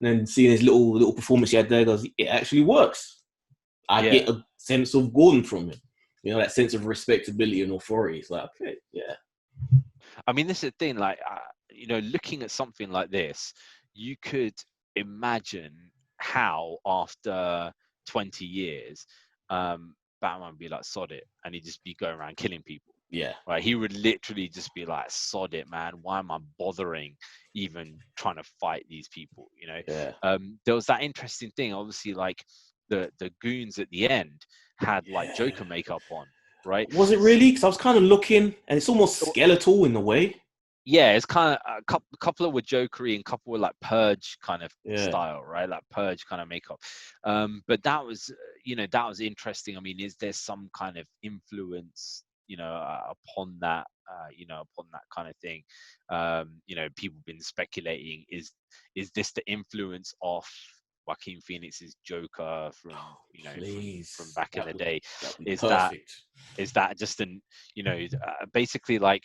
And then seeing his little performance he had there, goes, it actually works. I get a sense of Gordon from him. You know, that sense of respectability and authority. It's like, okay, yeah. I mean, this is the thing, like, you know, looking at something like this, you could imagine how after 20 years, Batman would be like, sod it, and he'd just be going around killing people. Yeah. Right. He would literally just be like, sod it, man. Why am I bothering even trying to fight these people? You know? Yeah. There was that interesting thing, obviously, like the goons at the end had like Joker makeup on. Right? Was it really? Because I was kind of looking, and it's almost skeletal in a way. Yeah, it's kind of a couple were jokery and couple were like Purge kind of style, right? Like Purge kind of makeup. But that was, you know, that was interesting. I mean, is there some kind of influence, you know, upon that, upon that kind of thing? You know, people have been speculating, is this the influence of Joaquin Phoenix's Joker from, you know, from back in the day? Is that just an, you know, basically like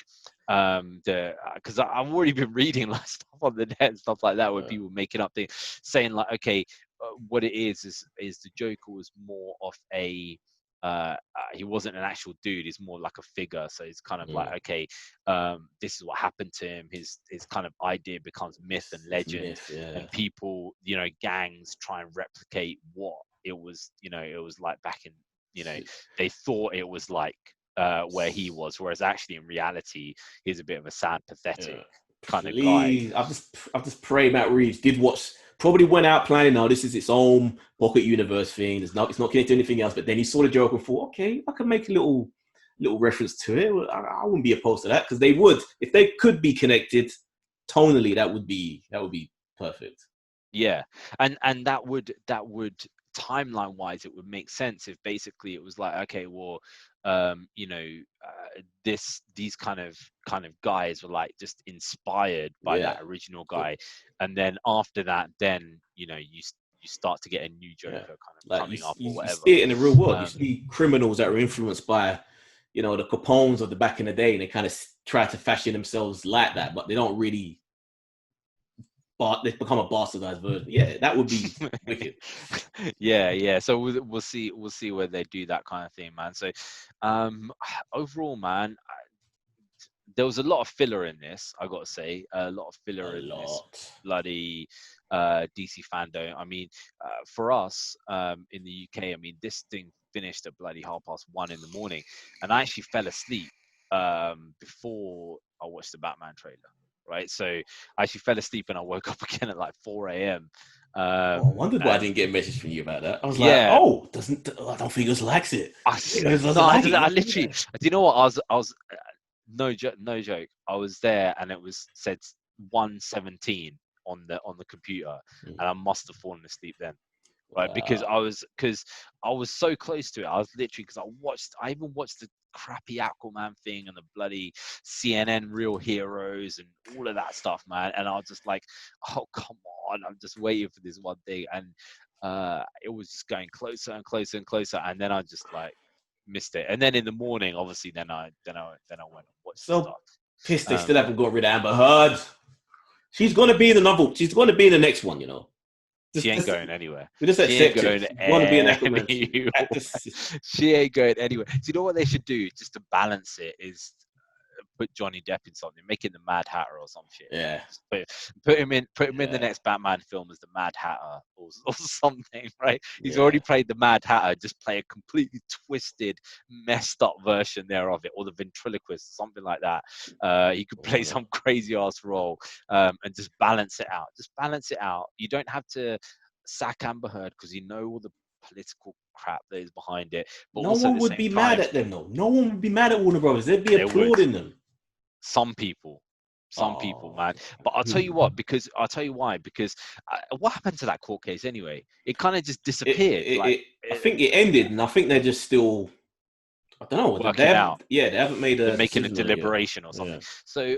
because I've already been reading like stuff on the net and stuff like that where people making up things, saying like, okay, what it is the Joker was more of a he wasn't an actual dude, he's more like a figure. So it's kind of like, okay, this is what happened to him. His kind of idea becomes myth and legend, and people, you know, gangs try and replicate what it was, you know, it was like back in, you know, they thought it was like where he was, whereas actually in reality he's a bit of a sad, pathetic kind of guy. I just pray Matt Reeves did watch. Probably went out planning, now this is its own pocket universe thing. It's not connected to anything else. But then he saw the Joker and thought, okay, I can make a little reference to it. I wouldn't be opposed to that, because they would, if they could be connected tonally, that would be perfect. Yeah, and that would timeline wise, it would make sense if basically it was like, okay, well, you know, these kind of guys were like just inspired by that original guy, and then after that, then, you know, you start to get a new Joker kind of like coming up or whatever. You see it in the real world. You see criminals that were influenced by, you know, the Capones of the back in the day, and they kind of try to fashion themselves like that, but they don't really. But they've become a bastardized version. Yeah, that would be wicked. Yeah. So we'll see where they do that kind of thing, man. So overall, man, there was a lot of filler in this. I got to say, a lot of A filler in this lot. bloody DC Fandome. I mean, for us in the UK, I mean, this thing finished at bloody 1:30 in the morning, and I actually fell asleep before I watched the Batman trailer. Right, so I actually fell asleep and I woke up again at like 4 a.m. I wondered why I And didn't get a message from you about that. I was like, yeah, oh, I don't think it likes it. It no, doesn't like it. I literally. Do you know what? I was no joke, no joke. I was there and it was said 1:17 on the computer, and I must have fallen asleep then. Right, because Wow. I was so close to it. I was literally, because I even watched the crappy Aquaman thing and the bloody CNN Real Heroes and all of that stuff, man. And I was just like, oh come on, I'm just waiting for this one thing, and it was just going closer and closer and closer, and then I just like missed it. And then in the morning, obviously, then I went and watched the So stuff. pissed they still haven't got rid of Amber Heard. She's gonna be in the novel. She's gonna be in the next one, you know. She ain't going anywhere. We just She ain't accept it. going She's gonna be an Aquaman. anywhere. She ain't going anywhere. Do you know what they should do just to balance it is put Johnny Depp in something, make him the Mad Hatter or some shit. Yeah. Just put him in the next Batman film as the Mad Hatter or something, right? He's already played the Mad Hatter, just play a completely twisted, messed up version there of it, or the ventriloquist, something like that. He could play some crazy ass role and just balance it out. Just balance it out. You don't have to sack Amber Heard because you know all the political crap that is behind it. But No also one at the would same be time, mad at them, though. No one would be mad at Warner Brothers. They'd be they would. applauding them. Some people, man. But I'll tell you what, because I'll tell you why. Because what happened to that court case anyway? It kind of just disappeared. I think it ended, and I think they're just still. I don't know. Working out. Yeah, they haven't made They're a making a decision on it yet. deliberation or something. Yeah. So,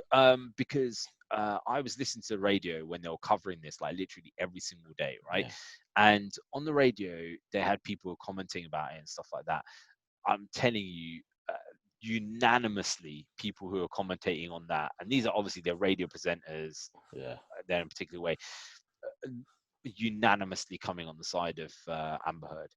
because I was listening to the radio when they were covering this, like literally every single day, right? Yeah. And on the radio, they had people commenting about it and stuff like that. I'm telling you, unanimously, people who are commentating on that, and these are obviously their radio presenters, they're in a particular way, unanimously coming on the side of Amber Heard.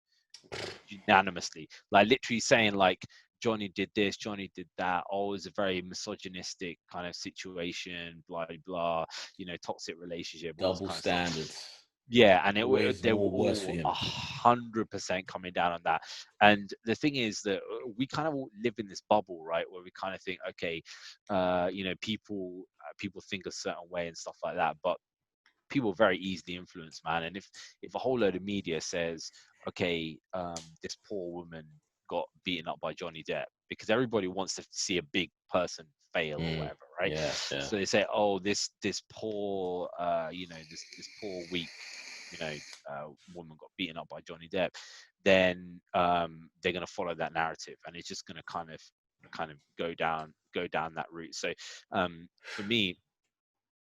Unanimously, like literally saying like Johnny did this, Johnny did that. Oh, it was a very misogynistic kind of situation, blah blah. You know, toxic relationship, Double standards. Yeah, and they were worse for all him. 100% coming down on that. And the thing is that we kind of live in this bubble, right, where we kind of think, okay, you know, people think a certain way and stuff like that, but people are very easily influenced, man. And if a whole load of media says, okay, this poor woman got beaten up by Johnny Depp, because everybody wants to see a big person fail or whatever, right? Yeah. So they say, oh, this poor, you know, this poor weak, you know, woman got beaten up by Johnny Depp. Then they're gonna follow that narrative, and it's just gonna kind of go down that route. So for me,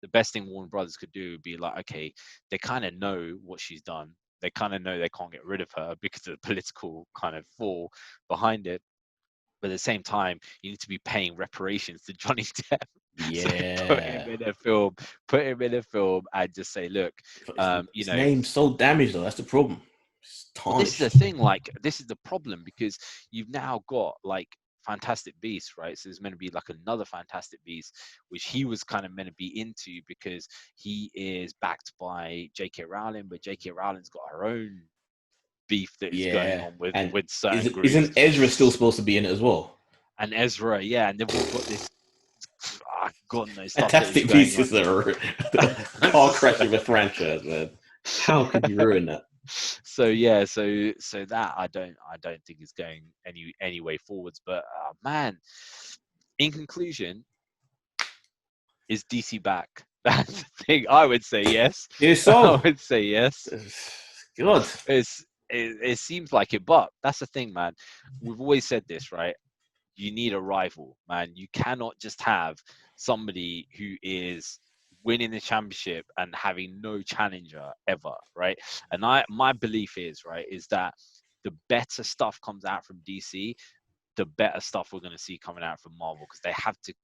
the best thing Warner Brothers could do would be like, okay, they kind of know what she's done. They kind of know they can't get rid of her because of the political kind of fall behind it. But at the same time, you need to be paying reparations to Johnny Depp. Yeah. So put him in a film, and just say, look, his name's so damaged though. That's the problem. Well, this is the thing. Like, this is the problem, because you've now got like Fantastic Beast, right? So there's meant to be like another Fantastic Beast, which he was kind of meant to be into because he is backed by J.K. Rowling, but J.K. Rowling's got her own beef that is going on with certain groups. Isn't Ezra still supposed to be in it as well? And Ezra, yeah, and they've all got this. God knows stuff. Fantastic Beasts is a car crash of a franchise, man. How could you ruin that? So yeah, so that I don't think is going any way forwards. But man, in conclusion, is DC back? That's the thing. I would say yes. Yes, so I would say yes. God, it seems like it, but that's the thing, man. We've always said this, right? You need a rival, man. You cannot just have somebody who is winning the championship and having no challenger ever, right? And my belief is, right, is that the better stuff comes out from DC, the better stuff we're going to see coming out from Marvel, because they have to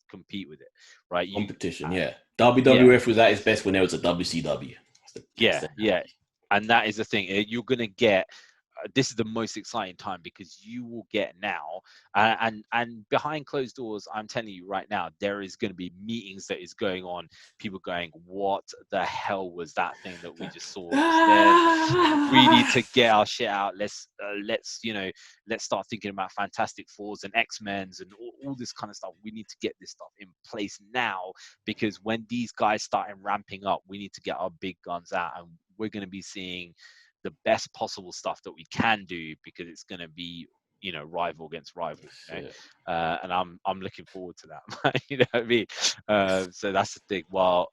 compete with it, right? Competition, yeah. WWF was at its best when there was a WCW. Yeah. And that is the thing. You're going to get this is the most exciting time, because you will get now, and behind closed doors, I'm telling you right now, there is going to be meetings that is going on, people going, what the hell was that thing that we just saw just then? We need to get our shit out. Let's let's start thinking about Fantastic Fours and X-Men's and all this kind of stuff. We need to get this stuff in place now, because when these guys start ramping up, we need to get our big guns out, and we're going to be seeing the best possible stuff that we can do, because it's going to be, rival against rival, and I'm looking forward to that. You know what I mean? So that's the thing. While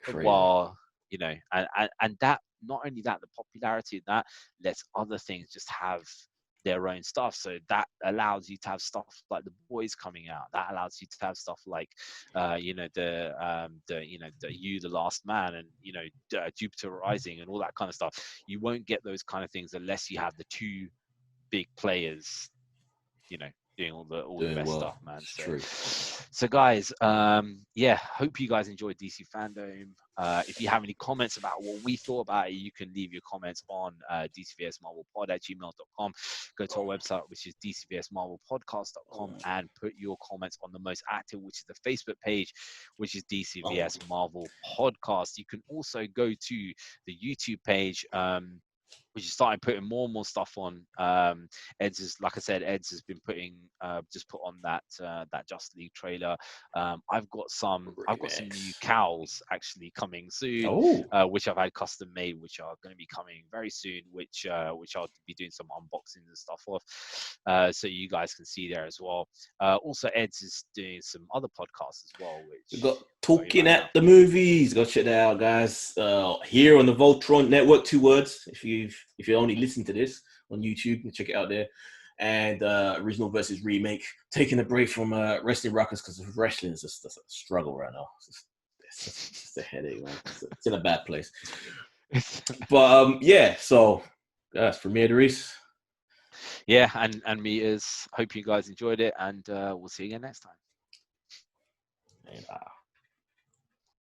and that, not only that, the popularity of that lets other things just have their own stuff. So that allows you to have stuff like The Boys coming out. That allows you to have stuff like the Last Man, and Jupiter Rising and all that kind of stuff. You won't get those kind of things unless you have the two big players doing all the best well. stuff, man. True. So guys, hope you guys enjoyed DC Fandom. If you have any comments about what we thought about it, you can leave your comments on dcvsmarvelpod@gmail.com. Go to our website, which is dcvsmarvelpodcast.com, and put your comments on the most active, which is the Facebook page, which is DCVS Marvel Podcast. You can also go to the YouTube page, which is starting putting more and more stuff on. Eds is, like I said, Eds has been putting just put on that Justice League trailer. I've got some new cows actually coming soon, which I've had custom made, which are going to be coming very soon, which I'll be doing some unboxings and stuff of, so you guys can see there as well. Also, Eds is doing some other podcasts as well, which we got Talking at the Movies. Go check that out, guys. Here on the Voltron Network, 2 words. If you only listen to this on YouTube, check it out there. And original versus remake. Taking a break from wrestling rockers, because wrestling is just a struggle right now. It's just a headache, man. It's in a bad place. But so guys, from me, Reese. Yeah, and me is. Hope you guys enjoyed it, and we'll see you again next time.